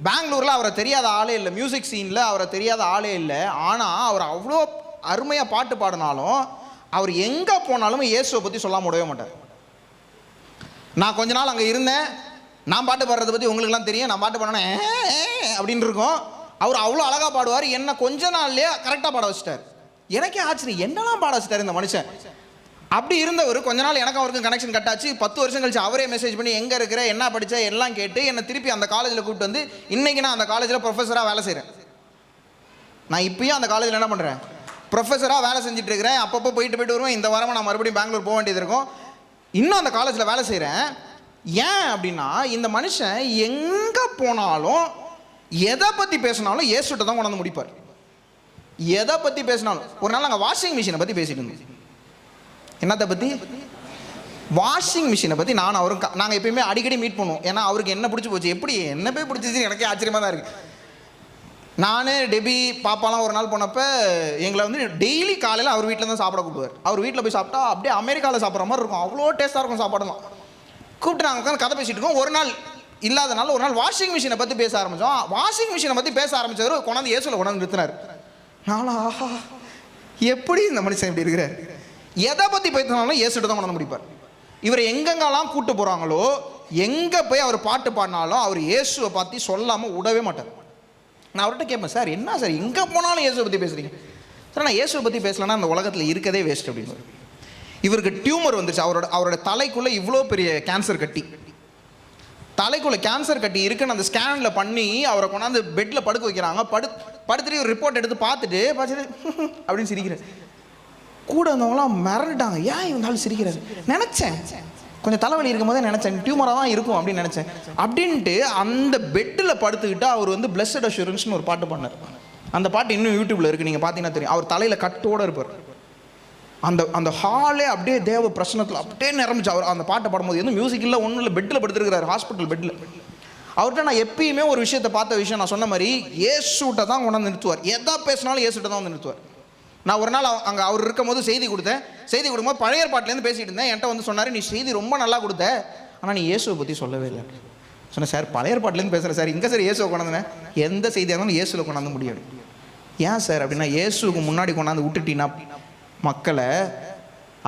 [SPEAKER 1] பெங்களூரில் அவரை தெரியாத ஆளே இல்லை, மியூசிக் சீனில் அவரை தெரியாத ஆளே இல்லை. ஆனால் அவர் அவ்வளோ அருமையாக பாட்டு பாடினாலும் அவர் எங்கே போனாலும் இயேசுவை பற்றி சொல்லாம விடவே மாட்டார். நான் கொஞ்ச நாள் அங்கே இருந்தேன். நான் பாட்டு பாடுறதை பற்றி உங்களுக்குலாம் தெரியும். நான் பாட்டு பாடினேன் அப்படின்னு இருக்கும். அவர் அவ்வளோ அழகாக பாடுவார். என்னை கொஞ்ச நாள்லேயே கரெக்டாக பாட வச்சுட்டார். எனக்கே ஆச்சரியம், என்னெல்லாம் பாட வச்சுட்டார் இந்த மனுஷன். அப்படி இருந்தவர் கொஞ்ச நாள் எனக்கும் அவருக்கும் கனெக்ஷன் கட்டாச்சு. 10 வருஷம் கழிச்சு அவரே மெசேஜ் பண்ணி எங்கே இருக்கிற, என்ன படித்த எல்லாம் கேட்டு என்னை திருப்பி அந்த காலேஜில் கூப்பிட்டு வந்து இன்றைக்கி நான் அந்த காலேஜில் ப்ரொஃபஸராக வேலை செய்கிறேன். நான் இப்பயும் அந்த காலேஜில் என்ன பண்ணுறேன், ப்ரொஃபஸராக வேலை செஞ்சுட்டு இருக்கிறேன். அப்பப்போ போயிட்டு வருவேன். இந்த வாரமாக நான் மறுபடியும் பெங்களூர் போக வேண்டியது இருக்கும். இன்னும் அந்த காலேஜில் வேலை செய்கிறேன். ஏன் அப்படின்னா, இந்த மனுஷன் எங்கே போனாலும் எதை பற்றி பேசினாலும் இயேசுகிட்ட தான் கொண்டாந்து முடிப்பார். எதை பற்றி பேசினாலும். ஒரு நாள் நாங்கள் வாஷிங் மிஷினை பற்றி பேசிட்டு இருந்தோம். என்னத்தை பற்றி? வாஷிங் மிஷினை பற்றி நாங்கள் எப்பயுமே அடிக்கடி மீட் பண்ணுவோம். ஏன்னா அவருக்கு என்ன பிடிச்சி போச்சு, எப்படி என்ன போய் பிடிச்சிச்சு எனக்கே ஆச்சரியமாக தான் இருக்குது. நான் டெபி பாப்பாலாம் ஒரு நாள் போனப்போ எங்களை வந்து டெய்லி காலையில் அவர் வீட்டில் தான் சாப்பிட கூப்பிடுவார். அவர் வீட்டில் போய் சாப்பிட்டா அப்படியே அமெரிக்காவில் சாப்பிட்ற மாதிரி இருக்கும், அவ்வளோ டேஸ்ட்டாக இருக்கும் சாப்பாடுலாம். கூப்பிட்டு நாங்கள் உட்காந்து கதை பேசிகிட்டு இருக்கோம். ஒரு நாள் இல்லாதனால ஒரு நாள் வாஷிங் மிஷினை பற்றி பேச ஆரம்பித்தோம். வாஷிங் மிஷினை பற்றி பேச ஆரம்பித்தவர் கொண்டாந்து இயேசுவில் கொண்டாந்து நிறுத்தினார். நானா ஆஹா எப்படி இந்த மனுஷன் இப்படி இருக்கிறார். எதை பற்றி பேசினாலும் இயேசுட்டு தான் கொண்டாந்து முடிப்பார். இவரை எங்கெங்கெல்லாம் கூப்பிட்டு போகிறாங்களோ, எங்கே போய் அவர் பாட்டு பாடினாலும் அவர் இயேசுவை பற்றி சொல்லாமல் விடவே மாட்டார். நான் அவர்கிட்ட கேட்பேன், சார் என்ன சார் எங்கே போனாலும் இயேசுவை பற்றி பேசுகிறீங்க? சார் நான் இயேசுவை பற்றி பேசலைன்னா அந்த உலகத்தில் இருக்கதே வேஸ்ட் அப்படின்னு. இவருக்கு டியூமர் வந்துருச்சு. அவரோட தலைக்குள்ளே இவ்வளோ பெரிய கேன்சர் கட்டி, தலைக்குள்ளே கேன்சர் கட்டி இருக்குன்னு அந்த ஸ்கேனில் பண்ணி அவரை கொண்டாந்து பெட்டில் படுக்க வைக்கிறாங்க. படுத்துட்டு ஒரு ரிப்போர்ட் எடுத்து பார்த்துட்டு அப்படின்னு சிரிக்கிறார். கூட இருந்தவங்களாம் மிரண்டுட்டாங்க, ஏன் இவங்களால சிரிக்கிறாரு. நினச்சேன் கொஞ்சம் தலைவலி இருக்கும் போதே நினச்சேன் டியூமராக தான் இருக்கும் அப்படின்னு நினச்சேன். அப்படின்ட்டு அந்த பெட்டில் படுத்துக்கிட்டு அவர் வந்து பிளஸட் அஷூரன்ஸ்னு ஒரு பாட்டு பண்ணார். அந்த பாட்டு இன்னும் யூடியூப்பில் இருக்குது, நீங்கள் பார்த்தீங்கன்னா தெரியும். அவர் தலையில் கட்டோடு இருப்பார். அந்த ஹாலே அப்படியே தேவ பிரசனத்தில் அப்படியே நிரம்பிச்சு. அவர் அந்த பாட்டை பாடும்போது எதுவும் மியூசிக் இல்லை, ஒன்றும் இல்லை, பெட்டில் படுத்துருக்கிறார், ஹாஸ்பிட்டல் பெட்டில். அவர்கிட்ட நான் எப்பயுமே ஒரு விஷயத்தை பார்த்த விஷயம், நான் சொன்ன மாதிரி இயேசுகிட்ட தான் கொண்டாந்து நிறுத்துவார். எதா பேசினாலும் இயேசுகிட்ட தான் வந்து நிறுத்துவார். நான் ஒரு நாள் அங்கே அவர் இருக்கும் போது செய்தி கொடுத்தேன். செய்தி கொடுக்கும்போது பழைய ஏற்பாட்டிலேருந்து பேசிகிட்டு இருந்தேன். என்கிட்ட வந்து சொன்னார், நீ செய்தி ரொம்ப நல்லா கொடுத்த, ஆனால் நீ இயேசுவை பற்றி சொல்லவே இல்லை. சொன்னேன், சார் பழைய ஏற்பாட்டிலேருந்து பேசுகிறேன் சார், இங்கே சார் இயேசுவை கொண்டாந்துனேன், எந்த செய்தியாக இருந்தாலும் இயேசுவில் கொண்டாந்து முடியாது. ஏன் சார் அப்படின்னா, இயேசுக்கு முன்னாடி கொண்டாந்து விட்டுட்டீங்கன்னா மக்களை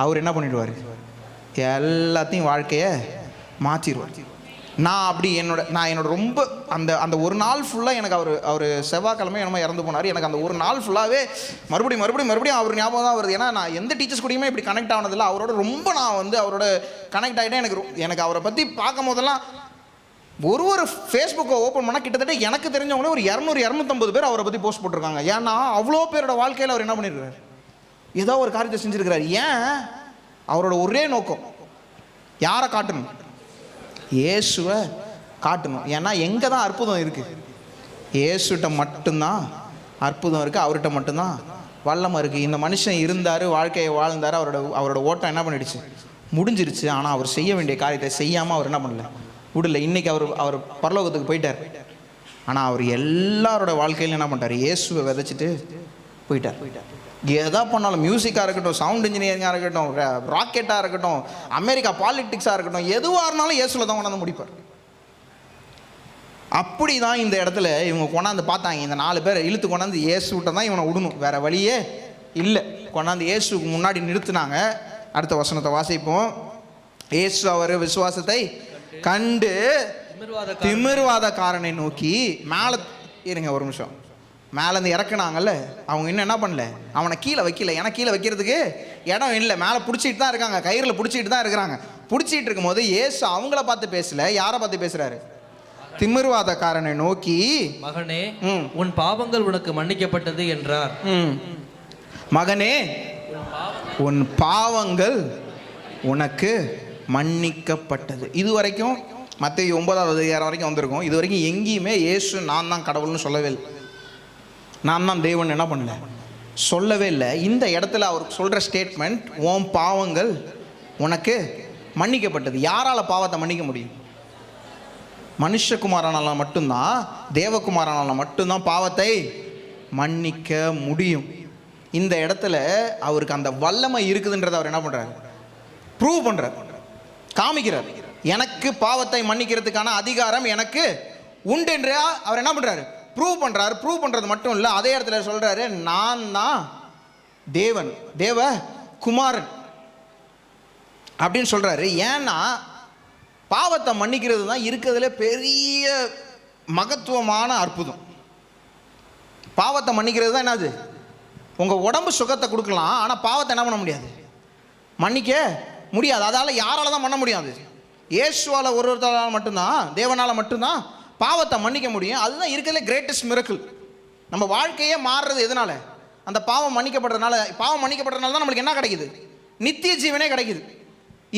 [SPEAKER 1] அவர் என்ன பண்ணிடுவார், எல்லாத்தையும் வாழ்க்கையை மாற்றிடுவார். நான் என்னோட ரொம்ப அந்த ஒரு நாள் ஃபுல்லாக எனக்கு அவர் செவ்வாய்க்கிழமை என்னமோ இறந்து போனார். எனக்கு அந்த ஒரு நாள் ஃபுல்லாகவே மறுபடியும் அவர் ஞாபகம் தான் வருது. ஏன்னா நான் எந்த டீச்சர்ஸ் கூடயுமே இப்படி கனெக்ட் ஆனதில்லை. அவரோட ரொம்ப நான் வந்து அவரோட கனெக்ட் ஆகிட்டேன். எனக்கு அவரை பற்றி பார்க்கும் போதெல்லாம் ஒரு ஃபேஸ்புக்கை ஓப்பன் பண்ணால் கிட்டத்தட்ட எனக்கு தெரிஞ்சவங்களே ஒரு 200-250 பேர் அவரை பற்றி போஸ்ட் போட்டிருக்காங்க. ஏன்னா அவ்வளோ பேரோட வாழ்க்கையில் அவர் என்ன பண்ணியிருக்காரு, ஏதோ ஒரு காரியத்தை செஞ்சுருக்கிறார். ஏன்? அவரோட ஒரே நோக்கம் யாரை காட்டணும், இயேசுவை காட்டணும். ஏன்னா எங்கே தான் அற்புதம் இருக்குது, இயேசுகிட்ட மட்டும்தான் அற்புதம் இருக்குது, அவர்கிட்ட மட்டும்தான் வல்லமை இருக்குது. இந்த மனுஷன் இருந்தார், வாழ்க்கையை வாழ்ந்தார், அவரோட ஓட்டம் என்ன பண்ணிடுச்சு, முடிஞ்சிருச்சு. ஆனால் அவர் செய்ய வேண்டிய காரியத்தை செய்யாமல் அவர் என்ன பண்ணல, விடல. இன்றைக்கி அவர் பரலோகத்துக்கு போயிட்டார். ஆனால் அவர் எல்லாரோட வாழ்க்கையிலும் என்ன பண்ணிட்டார், இயேசுவை விதைச்சிட்டு போயிட்டார். எதா பண்ணாலும், மியூசிக்காக இருக்கட்டும், சவுண்ட் இன்ஜினியரிங்காக இருக்கட்டும், ராக்கெட்டாக இருக்கட்டும், அமெரிக்கா பாலிடிக்ஸாக இருக்கட்டும், எதுவாக இருந்தாலும் இயேசுவில் தான் கொண்டாந்து முடிப்பார். அப்படி தான் இந்த இடத்துல இவங்க கொண்டாந்து பார்த்தாங்க. இந்த 4 பேர் இழுத்து கொண்டாந்து இயேசுகிட்ட தான் இவனை விடணும், வேறு வழியே இல்லை. கொண்டாந்து இயேசுக்கு முன்னாடி நிறுத்தினாங்க. அடுத்த வசனத்தை வாசிப்போம். இயேசு அவர் விசுவாசத்தை கண்டு திமிர்வாதக்காரனை நோக்கி மேலே இருங்க ஒரு நிமிஷம், மேலேருந்து இறக்குனாங்கல்ல, அவங்க இன்னும் என்ன பண்ணல, அவனை கீழே வைக்கல. ஏன்னா கீழே வைக்கிறதுக்கு இடம் இல்லை, மேலே பிடிச்சிட்டு தான் இருக்காங்க, கயிறில் பிடிச்சிட்டு தான் இருக்கிறாங்க. பிடிச்சிட்டு இருக்கும்போது இயேசு அவங்கள பார்த்து பேசல, யாரை பார்த்து பேசுகிறாரு, திமிர்வாதக்காரனை நோக்கி, மகனே உன் பாவங்கள் உனக்கு மன்னிக்கப்பட்டது என்றார். மகனே உன் பாவங்கள் உனக்கு மன்னிக்கப்பட்டது. இது வரைக்கும் மத்தேயு 9வது அதிகாரம் வரைக்கும் வந்திருக்கும். இது வரைக்கும் எங்கேயுமே இயேசு நான் தான் கடவுள்னு சொல்லவே இல்லை, நான் தான் தேவன் என்ன பண்ணல சொல்லவே இல்லை. இந்த இடத்துல அவர் சொல்கிற ஸ்டேட்மெண்ட், உன் பாவங்கள் உனக்கு மன்னிக்கப்பட்டது. யாரால் பாவத்தை மன்னிக்க முடியும்? மனுஷகுமாரனால மட்டும்தான், தேவகுமாரனால மட்டும்தான் பாவத்தை மன்னிக்க முடியும். இந்த இடத்துல அவருக்கு அந்த வல்லமை இருக்குதுன்றதை அவர் என்ன பண்ணுறாரு, ப்ரூவ் பண்ணுறார், காமிக்கிறார். எனக்கு பாவத்தை மன்னிக்கிறதுக்கான அதிகாரம் எனக்கு உண்டு என்று அவர் என்ன பண்ணுறாரு, ப்ரூவ் பண்ணுறாரு. ப்ரூவ் பண்ணுறது மட்டும் இல்லை, அதே இடத்துல சொல்கிறாரு, நான் தான் தேவன், தேவ குமாரன் அப்படின்னு சொல்கிறாரு. ஏன்னா பாவத்தை மன்னிக்கிறது தான் இருக்கிறதுல பெரிய மகத்துவமான அற்புதம். பாவத்தை மன்னிக்கிறது தான் என்னது, உங்கள் உடம்பு சுகத்தை கொடுக்கலாம், ஆனால் பாவத்தை என்ன பண்ண முடியாது, மன்னிக்க முடியாது. அதால் யாரால தான் பண்ண முடியாது, இயேசுவால் ஒருத்தரால் மட்டும்தான், தேவனால் மட்டும்தான் பாவத்தை மன்னிக்க முடியும். அதுதான் இருக்கிறதுல கிரேட்டஸ்ட் மிரக்கிள். நம்ம வாழ்க்கையே மாறுறது எதனால, அந்த பாவம் மன்னிக்கப்படுறதுனால. பாவம் மன்னிக்கப்படுறதுனால தான் நம்மளுக்கு என்ன கிடைக்குது, நித்திய ஜீவனே கிடைக்குது.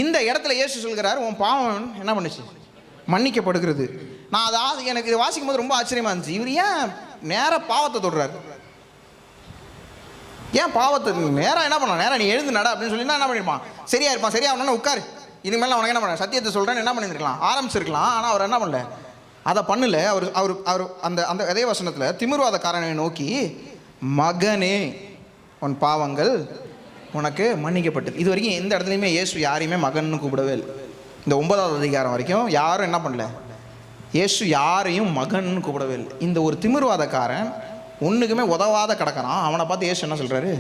[SPEAKER 1] இந்த இடத்துல இயேசு சொல்கிறார், உன் பாவம் என்ன பண்ணுச்சு, மன்னிக்கப்படுகிறது. நான் அதாவது எனக்கு இதை வாசிக்கும் போது ரொம்ப ஆச்சரியமாக இருந்துச்சு. இவர் ஏன் நேராக பாவத்தை தொடுறாரு, ஏன் பாவத்தை நேராக என்ன பண்ணலாம், நேராக நீ எழுந்து நட அப்படின்னு சொல்லி என்ன பண்ணிருப்பான், சரியா இருப்பான், சரியா அவனா உட்காரு இனிமேல் நான் உனக்கு என்ன பண்ண சத்தியத்தை சொல்கிறேன்னு என்ன பண்ணியிருக்கலாம், ஆரம்பிச்சிருக்கலாம். ஆனால் அவர் என்ன பண்ணல, அதை பண்ணல. அவர் அவர் அவர் அந்த அந்த அதே வசனத்தில் திமிர்வாதக்காரனை நோக்கி, மகனே உன் பாவங்கள் உனக்கு மன்னிக்கப்பட்டது. இது வரைக்கும் எந்த இடத்துலையுமே இயேசு யாரையுமே மகன்னு கூப்பிடவே இல்லை. இந்த 9வது அதிகாரம் வரைக்கும் யாரும் என்ன பண்ணல, இயேசு யாரையும் மகன்னு கூப்பிடவே இல்லை. இந்த ஒரு திமிர்வாதக்காரன் ஒன்றுக்குமே உதவாத கிடக்கிறான், அவனை பார்த்து இயேசு என்ன சொல்கிறாரு,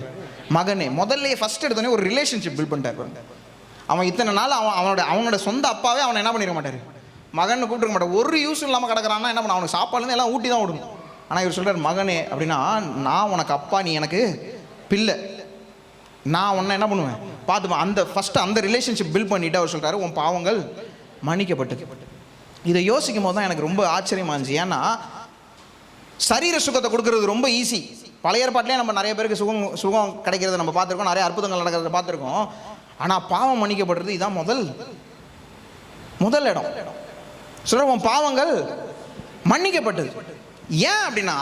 [SPEAKER 1] மகனே. முதல்ல ஃபஸ்ட் எடுத்தோடனே ஒரு ரிலேஷன்ஷிப் பில்ட் பண்ணிட்டார். அவன் இத்தனை நாள் அவனோட சொந்த அப்பாவே அவனை என்ன பண்ணிருக்க மாட்டார், மகன்னு கூப்பிட்டுருக்க மாட்டார். ஒரு யூஸும் இல்லாமல் கிடக்கிறான்னா என்ன பண்ண, அவனுக்கு சாப்பாடுலேருந்து எல்லாம் ஊட்டி தான் விடணும். ஆனால் இவர் சொல்கிறார், மகனே அப்படின்னா நான் உனக்கு அப்பா, நீ எனக்கு பிள்ளை, நான் உன்னை என்ன பண்ணுவேன் பார்த்துப்பேன். அந்த ஃபஸ்ட்டு அந்த ரிலேஷன்ஷிப் பில்ட் பண்ணிவிட்டு அவர் சொல்கிறாரு, உன் பாவங்கள் மன்னிக்கப்பட்டது. இதை யோசிக்கும் போது தான் எனக்கு ரொம்ப ஆச்சரியமாக இருந்துச்சு. ஏன்னா சரீர சுகத்தை கொடுக்கறது ரொம்ப ஈஸி. பழைய ஏற்பாட்டிலே நம்ம நிறைய பேருக்கு சுகம் கிடைக்கிறத நம்ம பார்த்துருக்கோம், நிறைய அற்புதங்கள் நடக்கிறத பார்த்துருக்கோம். ஆனால் பாவம் மன்னிக்கப்படுறது இதான் முதல் இடம். சொல்ற உன் பாவங்கள் மன்னிக்கப்பட்டது. ஏன் அப்படின்னா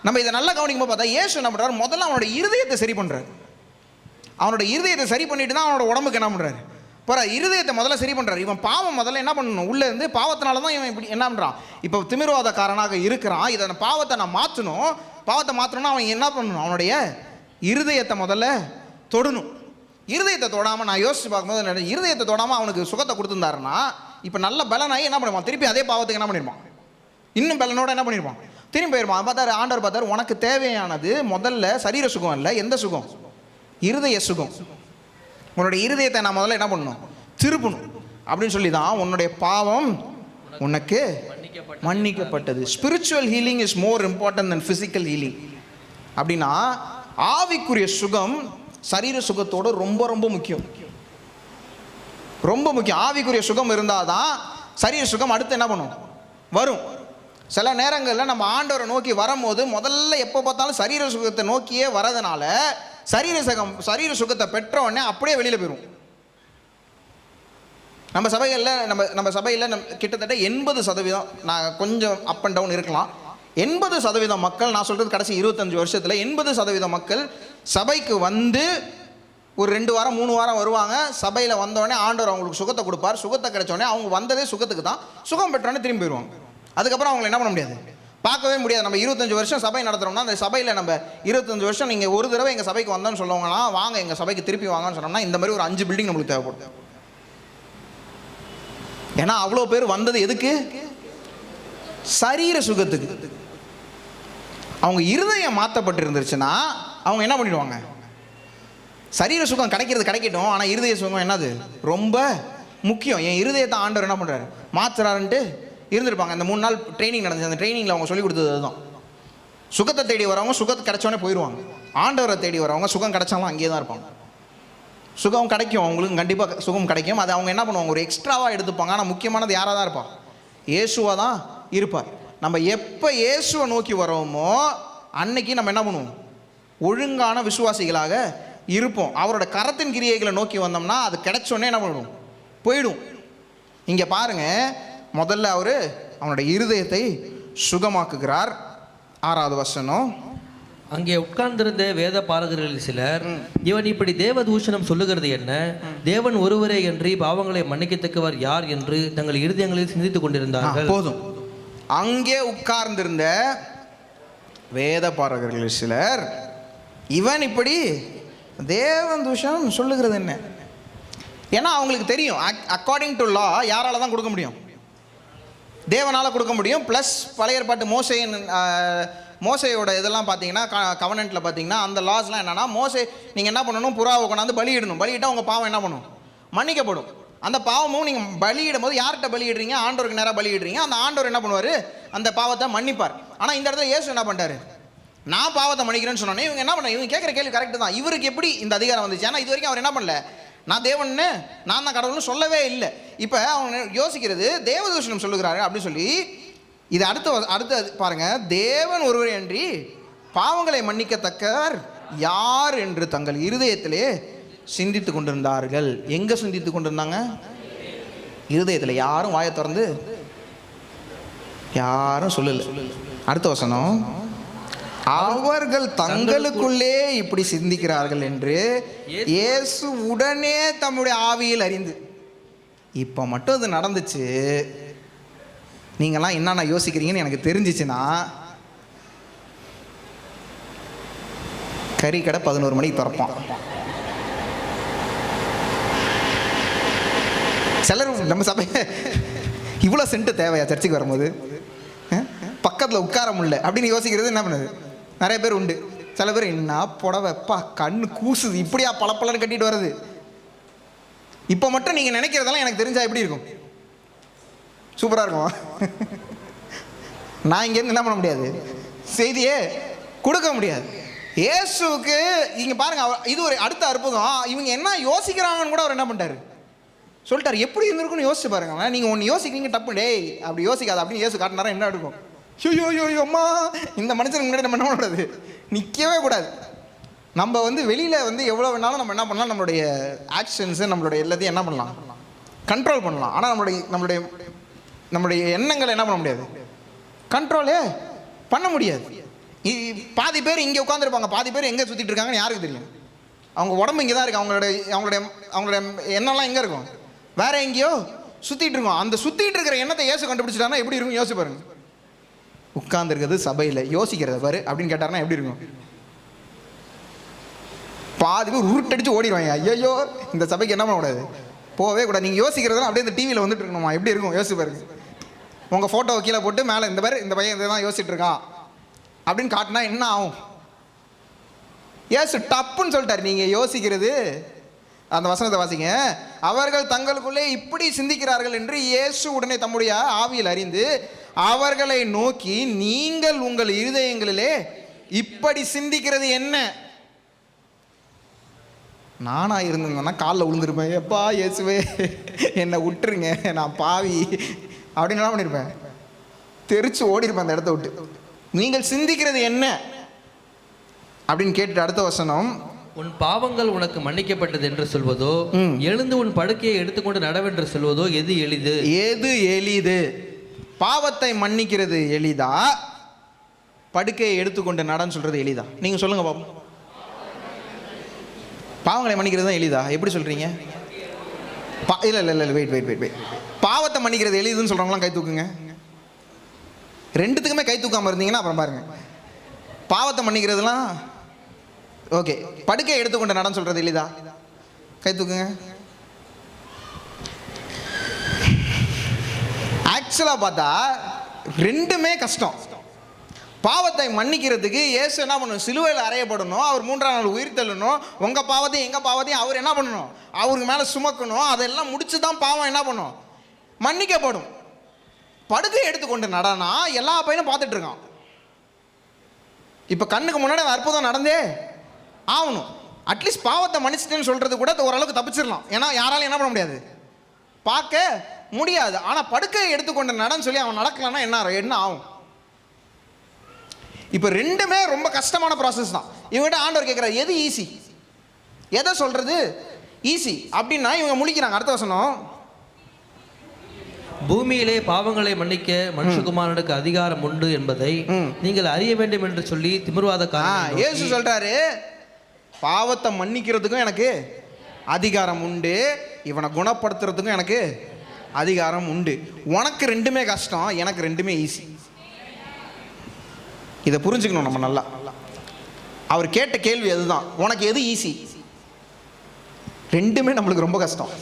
[SPEAKER 1] நம்ம இதை நல்லா கவனிக்கும் போது பார்த்தா இயேசு என்ன பண்ணுறாரு, முதல்ல அவனோட இருதயத்தை சரி பண்ணுறாரு. அவனோட இருதயத்தை சரி பண்ணிட்டு தான் அவனோட உடம்புக்கு என்ன பண்ணுறாரு, இப்போ இருதயத்தை முதல்ல சரி பண்ணுறாரு. இவன் பாவம் முதல்ல என்ன பண்ணணும், உள்ளே இருந்து பாவத்தினால தான் இவன் இப்படி என்ன பண்ணுறான், இப்போ திமிர்வாதக்காரனாக இருக்கிறான். இதை பாவத்தை நான் மாற்றணும். பாவத்தை மாற்றணும்னா அவன் என்ன பண்ணணும், அவனுடைய இருதயத்தை முதல்ல தொடணும். இருதயத்தை தொடாமல் நான் யோசிச்சு பார்க்கும்போது, இருதயத்தை தொடாமல் அவனுக்கு சுகத்தை கொடுத்துருந்தாருன்னா இப்போ நல்ல பலனாகி என்ன பண்ணுவான், திருப்பி அதே பாவத்துக்கு என்ன பண்ணிருப்பான், இன்னும் பலனோட என்ன பண்ணிருப்பான், திரும்பி போயிருப்பான். பார்த்தாரு ஆண்டவர் பார்த்தாரு, உனக்கு தேவையானது முதல்ல சரீர சுகம் இல்லை, எந்த சுகம், இருதய சுகம். உன்னுடைய இருதயத்தை நான் முதல்ல என்ன பண்ணணும், திருப்பணும். அப்படின்னு சொல்லி தான் உன்னுடைய பாவம் உனக்கு மன்னிக்கப்பட்டது. Spiritual healing is more important than physical healing. அப்படின்னா ஆவிக்குரிய சுகம் சரீர சுகத்தோடு ரொம்ப ரொம்ப முக்கியம், ரொம்ப முக்கியம். ஆவிக்குரிய சுகம் இருந்தால் தான் சரீர சுகம் அடுத்து என்ன பண்ணும், வரும். சில நேரங்களில் நம்ம ஆண்டவரை நோக்கி வரும்போது முதல்ல எப்போ பார்த்தாலும் சரீர சுகத்தை நோக்கியே வரதுனால சரீர சுகத்தை பெற்ற உடனே அப்படியே வெளியில் போயிடும். நம்ம சபையில் கிட்டத்தட்ட 80%, நான் கொஞ்சம் அப் அண்ட் டவுன் இருக்கலாம், 80% மக்கள், நான் சொல்கிறது கடைசி 25 வருஷத்தில் 80% மக்கள் சபைக்கு வந்து ஒரு 2 வாரம் 3 வாரம் வருவாங்க. சபையில் வந்தோடனே ஆண்டவர் அவங்களுக்கு சுகத்தை கொடுப்பார். சுகத்தை கிடைச்சோடனே அவங்க வந்ததே சுகத்துக்கு தான், சுகம் பெற்றோடனே திரும்பி போயிடுவாங்க. அதுக்கப்புறம் அவங்களை என்ன பண்ண முடியாது, பார்க்கவே முடியாது. நம்ம 25 வருஷம் சபை நடத்துகிறோம்னா அந்த சபையில் நம்ம 25 வருஷம் நீங்கள் ஒரு தடவை எங்கள் சபைக்கு வந்தோன்னு சொல்லுவாங்கன்னா, வாங்க எங்கள் சபைக்கு திருப்பி வாங்கன்னு சொன்னோம்னா இந்த மாதிரி ஒரு 5 பில்டிங் நம்மளுக்கு தேவைப்படுது. ஏன்னா அவ்வளோ பேர் வந்தது எதுக்கு, சரீர சுகத்துக்கு. அவங்க இருதயம் மாற்றப்பட்டு இருந்துருச்சுன்னா அவங்க என்ன பண்ணிடுவாங்க, சரீர சுகம் கிடைக்கட்டும், ஆனால் இருதய சுகம் என்னது ரொம்ப முக்கியம். என் இருதயத்தை ஆண்டவர் என்ன பண்ணுறாரு, மாற்றுறாருன்ட்டு இருந்திருப்பாங்க. அந்த 3 நாள் ட்ரைனிங் நடந்துச்சு. அந்த ட்ரைனிங்கில் அவங்க சொல்லி கொடுத்தது அதுதான். சுகத்தை தேடி வரவங்க சுகத்தை கிடைச்சோடனே போயிடுவாங்க. ஆண்டவரை தேடி வரவங்க சுகம் கிடைச்சாலும் அங்கேயே தான் இருப்பாங்க. சுகம் கிடைக்கும், அவங்களுக்கு கண்டிப்பாக சுகம் கிடைக்கும். அது அவங்க என்ன பண்ணுவாங்க, ஒரு எக்ஸ்ட்ராவாக எடுத்துப்பாங்க. ஆனால் முக்கியமானது யாராக தான் இருப்பார், இயேசுவாக தான் இருப்பார். நம்ம எப்போ இயேசுவை நோக்கி வரோமோ அன்னைக்கு நம்ம என்ன பண்ணுவோம், ஒழுங்கான விசுவாசிகளாக இருப்போம். அவரோட கரத்தின் கிரியைகளை நோக்கி வந்தோம்னா அது கிடைச்சோடனே என்ன பண்ணுவோம், போயிடும். இங்கே பாருங்க, முதல்ல அவர் அவனுடைய இருதயத்தை சுகமாக்குகிறார். 6வது வசனம்,
[SPEAKER 2] அங்கே உட்கார்ந்திருந்த வேத பாரகர்களில் சிலர், இவன் இப்படி தேவ தூஷணம் சொல்லுகிறது என்ன, தேவன் ஒருவரே என்று பாவங்களை மன்னிக்கத்தக்கவர் யார் என்று தங்கள் இருதயங்களில் சிந்தித்துக் கொண்டிருந்தார்கள்.
[SPEAKER 1] போதும். அங்கே உட்கார்ந்திருந்த வேத பாரகர்களில் சிலர், இவன் இப்படி தேவன் தூஷணம் சொல்லுகிறது என்ன. ஏன்னா அவங்களுக்கு தெரியும், அக்கார்டிங் டு லா யாரால தான் கொடுக்க முடியும், தேவனால் கொடுக்க முடியும். ப்ளஸ் பழைய ஏற்பாட்டு மோசையோட இதெல்லாம் பார்த்தீங்கன்னா, கவனன்ட்டில் பார்த்தீங்கன்னா அந்த லாஸ்லாம் என்னென்னா, நீங்கள் என்ன பண்ணணும், புறாவை கொண்டாந்து பலியிடணும். பலியிட்டால் உங்கள் பாவம் என்ன பண்ணும், மன்னிக்கப்படும். அந்த பாவமும் நீங்கள் பலியிடும் போது யார்கிட்ட பலியிடுறீங்க, ஆண்டவருக்கு நேராக பலியிடுறீங்க. அந்த ஆண்டவர் என்ன பண்ணுவார், அந்த பாவத்தை மன்னிப்பார். ஆனால் இந்த இடத்துல இயேசு என்ன பண்ணிட்டாரு, நான் பாவத்தை மன்னிக்கிறேன்னு சொன்னோன்னே இவங்க என்ன பண்ண, இவங்க கேட்குற கேள்வி கரெக்டு தான். இவருக்கு எப்படி இந்த அதிகாரம் வந்துச்சு? ஏன்னா இது வரைக்கும் அவர் என்ன பண்ணல, நான் தேவன்னு, நான் தான் கடவுள்னு சொல்லவே இல்லை. இப்போ அவங்க யோசிக்கிறது தேவதூஷணம் சொல்லுகிறாரு அப்படின்னு சொல்லி. இது அடுத்த பாருங்க, தேவன் ஒருவர் அன்றி பாவங்களை மன்னிக்கத்தக்கவர் யார் என்று தங்கள் இருதயத்திலே சிந்தித்து கொண்டிருந்தார்கள். எங்க சிந்தித்து கொண்டிருந்தாங்க, இருதயத்தில். யாரும் வாயை திறந்து யாரும் சொல்லல. அடுத்த வசனம், அவர்கள் தங்களுக்குள்ளே இப்படி சிந்திக்கிறார்கள் என்று இயேசு உடனே தம்முடைய ஆவியில் அறிந்து. இப்போ மட்டும் அது நடந்துச்சு, நீங்கள்லாம் என்னென்ன யோசிக்கிறீங்கன்னு எனக்கு தெரிஞ்சிச்சுன்னா, கறி கடை 11 மணிக்கு திறப்பான். சிலர் நம்ம சபை இவ்வளோ சென்ட்டு தேவையா சர்ச்சுக்கு வரும்போது, பக்கத்தில் உட்கார முடியல அப்படின்னு யோசிக்கிறது என்ன பண்ணுது நிறைய பேர் உண்டு. சில பேர் என்ன புடவைப்பா கண்ணு கூசுது, இப்படியா பளபளன்னு கட்டிட்டு வருது. இப்போ மட்டும் நீங்கள் நினைக்கிறதெல்லாம் எனக்கு தெரிஞ்சா எப்படி இருக்கும்? சூப்பராக இருக்கும். நான் இங்கேருந்து என்ன பண்ண முடியாது, செய்தியே கொடுக்க முடியாது. இயேசுவுக்கு இங்கே பாருங்க, இது ஒரு அடுத்த அற்புதம். இவங்க என்ன யோசிக்கிறாங்கன்னு கூட அவர் என்ன பண்ணிட்டாரு சொல்லிட்டார். எப்படி இருந்திருக்குன்னு யோசிச்சு பாருங்க. நீங்கள் ஒன்று யோசிக்கிறீங்க தப்பு, டேய் அப்படி யோசிக்காது அப்படின்னு இயேசு காட்டினாரா என்ன எடுக்கும்? ஐயோ அம்மா, இந்த மனுஷனுக்கு முன்னாடி நம்ம என்ன பண்ணக்கூடாது, நிற்கவே கூடாது. நம்ம வெளியில் எவ்வளோ வேணாலும் நம்ம என்ன பண்ணலாம், நம்மளுடைய ஆக்ஷன்ஸு நம்மளுடைய எல்லாத்தையும் என்ன பண்ணலாம், கண்ட்ரோல் பண்ணலாம். ஆனால் நம்மளுடைய எண்ணங்களை என்ன பண்ண முடியாது, கண்ட்ரோலே பண்ண முடியாது. பாதி பேர் இங்கே உட்காந்துருப்பாங்க, பாதி பேர் எங்கே சுற்றிட்டு இருக்காங்கன்னு யாருக்கு தெரியும்? அவங்க உடம்பு இங்கே தான் இருக்குது, அவங்களுடைய எண்ணம்லாம் எங்கே இருக்கும், வேற எங்கேயோ சுற்றிட்டு இருக்கோம். அந்த சுற்றிட்டு இருக்கிற எண்ணத்தை இயேசு கண்டுபிடிச்சிட்டாருன்னா எப்படி இருக்கும் யோசிச்சு பாருங்க. உட்கார்ந்துருக்கிறது சபையில் யோசிக்கிறத பாரு அப்படின்னு கேட்டாருன்னா எப்படி இருக்கும்? பாதி பேர் உருட்டடிச்சு ஓடிடுவாங்க. ஐயோ இந்த சபைக்கு என்ன பண்ணக்கூடாது, போகவே கூடாது. நீங்கள் யோசிக்கிறதெல்லாம் அப்படியே இந்த டிவியில் வந்துட்டு இருக்கணுமா, எப்படி இருக்கும் யோசிச்சு பாருங்க. உங்கள் ஃபோட்டோவை கீழே போட்டு மேலே இந்த பையன் இதெல்லாம் யோசிச்சுட்டு இருக்கான் அப்படின்னு காட்டினா என்ன ஆகும்? ஏசு டப்புன்னு சொல்லிட்டார், நீங்கள் யோசிக்கிறது. அந்த வசனத்தை வாசிங்க. அவர்கள் தங்களுக்குள்ளே இப்படி சிந்திக்கிறார்கள் என்று இயேசு உடனே தம்முடைய ஆவியில் அறிந்து அவர்களை நோக்கி, நீங்கள் உங்கள் இருதயங்களிலே இப்படி சிந்திக்கிறது என்ன? நானா இருந்தேன்னா காலில் விழுந்துருப்பேன், எப்பா இயேசுவே என்னை விட்டுருங்க, நான் பாவி அப்படின்னு என்ன பண்ணியிருப்பேன், தெரிச்சு ஓடிருப்பேன் அந்த இடத்த விட்டு. நீங்கள் சிந்திக்கிறது என்ன அப்படின்னு கேட்டுட்டு அடுத்த வசனம்,
[SPEAKER 2] உன் பாவங்கள் உனக்கு மன்னிக்கப்பட்டது என்று சொல்வதோ, எழுந்து உன் படுக்கையை எடுத்துக்கொண்டு நடவென்று சொல்வதோ எது எளிது? எது எளிது?
[SPEAKER 1] பாவத்தை மன்னிக்கிறது எளிதா, படுக்கையை எடுத்துக்கொண்டு நடன்னு சொல்றது எளிதா? நீங்க சொல்லுங்க பாப்போம். பாவங்களை மன்னிக்கிறது தான் எளிதா? எப்படி சொல்றீங்க? இல்லை வெயிட். பாவத்தை மன்னிக்கிறது எளிதுன்னு சொல்றவங்களாம் கை தூக்குங்க. ரெண்டுத்துக்குமே கை தூக்காம இருந்தீங்கன்னா அப்புறம் பாருங்க. பாவத்தை மன்னிக்கிறதுலாம் ஓகே, படுக்கையை எடுத்துக்கொண்டு நடன்னு சொல்றது எளிதா? கை தூக்குங்க. ஆக்சுவலாக பார்த்தா ரெண்டுமே கஷ்டம். பாவத்தை மன்னிக்கிறதுக்கு இயேசு என்ன பண்ணணும், சிலுவையில் அறையப்படணும், அவர் 3ஆம் நாள் உயிர் தள்ளணும், உங்கள் பாவத்தையும் எங்கள் பாவத்தையும் அவர் என்ன பண்ணணும், அவருக்கு மேலே சுமக்கணும். அதெல்லாம் முடிச்சு தான் பாவம் என்ன பண்ணும், மன்னிக்கப்படும். படுக்கை எடுத்துக்கொண்டு நடனா எல்லா பையனும் பார்த்துட்டு இருக்கான். இப்போ கண்ணுக்கு முன்னாடி அற்புதம் நடந்தே ஆகணும். அட்லீஸ்ட் பாவத்தை மன்னிச்சிட்டேன்னு சொல்கிறது கூட ஓரளவுக்கு தப்பிச்சிடலாம். ஏன்னா யாராலும் என்ன பண்ண முடியாது, பார்க்க முடியாது. ஆனால் படுக்கையை எடுத்துக்கொண்டு நடன்னு சொல்லி அவன் நடக்கலன்னா என்ன ஆகும்? இப்போ ரெண்டுமே ரொம்ப கஷ்டமான ப்ராசஸ் தான். இவங்ககிட்ட ஆண்டவர் கேட்குறாரு, எது ஈஸி, எதை சொல்கிறது ஈஸி அப்படின்னா இவங்க முழிக்கிறாங்க. அடுத்த வசனம்,
[SPEAKER 2] பூமியிலே பாவங்களை மன்னிக்க மனுஷகுமாரனுக்கு அதிகாரம் உண்டு என்பதை நீங்கள் அறிய வேண்டும் என்று சொல்லி திமிர்வாதக்காரன்
[SPEAKER 1] இயேசு சொல்றாரு, பாவத்தை மன்னிக்கிறதுக்கும் எனக்கு அதிகாரம் உண்டு, இவனை குணப்படுத்துறதுக்கும் எனக்கு அதிகாரம் உண்டு. உனக்கு ரெண்டுமே கஷ்டம், எனக்கு ரெண்டுமே ஈஸி. இதை புரிஞ்சுக்கணும் நம்ம நல்லா. அவர் கேட்ட கேள்வி அதுதான், உனக்கு எது ஈஸி? ரெண்டுமே நம்மளுக்கு ரொம்ப கஷ்டம்.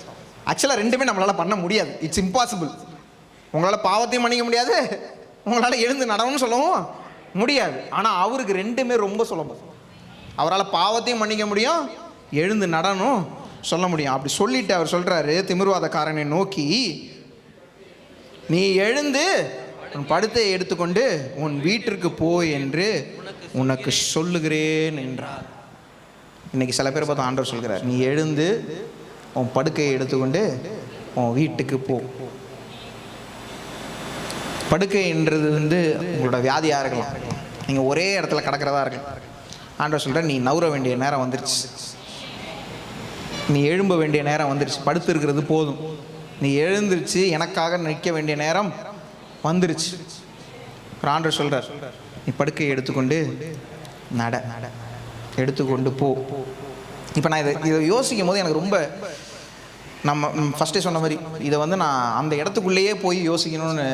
[SPEAKER 1] ஆக்சுவலாக ரெண்டுமே நம்மளால் பண்ண முடியாது, இட்ஸ் இம்பாசிபிள். உங்களால் பாவத்தையும் மன்னிக்க முடியாது, உங்களால் எழுந்து நடவும்னு சொல்லவும் முடியாது. ஆனால் அவருக்கு ரெண்டுமே ரொம்ப சுலபம். அவரால் பாவத்தையும் மன்னிக்க முடியும், எழுந்து நடனும் சொல்ல முடியும். அப்படி சொல்லிட்டு அவர் சொல்கிறாரு திமிர்வாதக்காரனை நோக்கி, நீ எழுந்து உன் படுத்தையை எடுத்துக்கொண்டு உன் வீட்டிற்கு போ என்று உனக்கு சொல்லுகிறேன் என்றார். இன்னைக்கு சில பேர் பார்த்தா ஆண்டவர் சொல்கிறார், நீ எழுந்து உன் படுக்கையை எடுத்துக்கொண்டு உன் வீட்டுக்கு போ. படுக்கைன்றது உங்களோட வியாதியாக இருக்கலாம், நீங்கள் ஒரே இடத்துல கிடக்கிறதா இருக்கலாம். ஆண்டவர் சொல்கிறார், நீ நவுற வேண்டிய நேரம் வந்துருச்சு, நீ எழும்ப வேண்டிய நேரம் வந்துருச்சு, படுத்து இருக்கிறது போதும், நீ எழுந்திருச்சு எனக்காக நிற்க வேண்டிய நேரம் வந்துருச்சு. ஆண்டவர் சொல்கிறார், நீ படுக்கையை எடுத்துக்கொண்டு நட, எடுத்துக்கொண்டு போ. இப்போ நான் இதை யோசிக்கும் போது எனக்கு ரொம்ப நம்ம ஃபஸ்ட்டே சொன்ன மாதிரி இதை வந்து நான் அந்த இடத்துக்குள்ளேயே போய் யோசிக்கணும்னு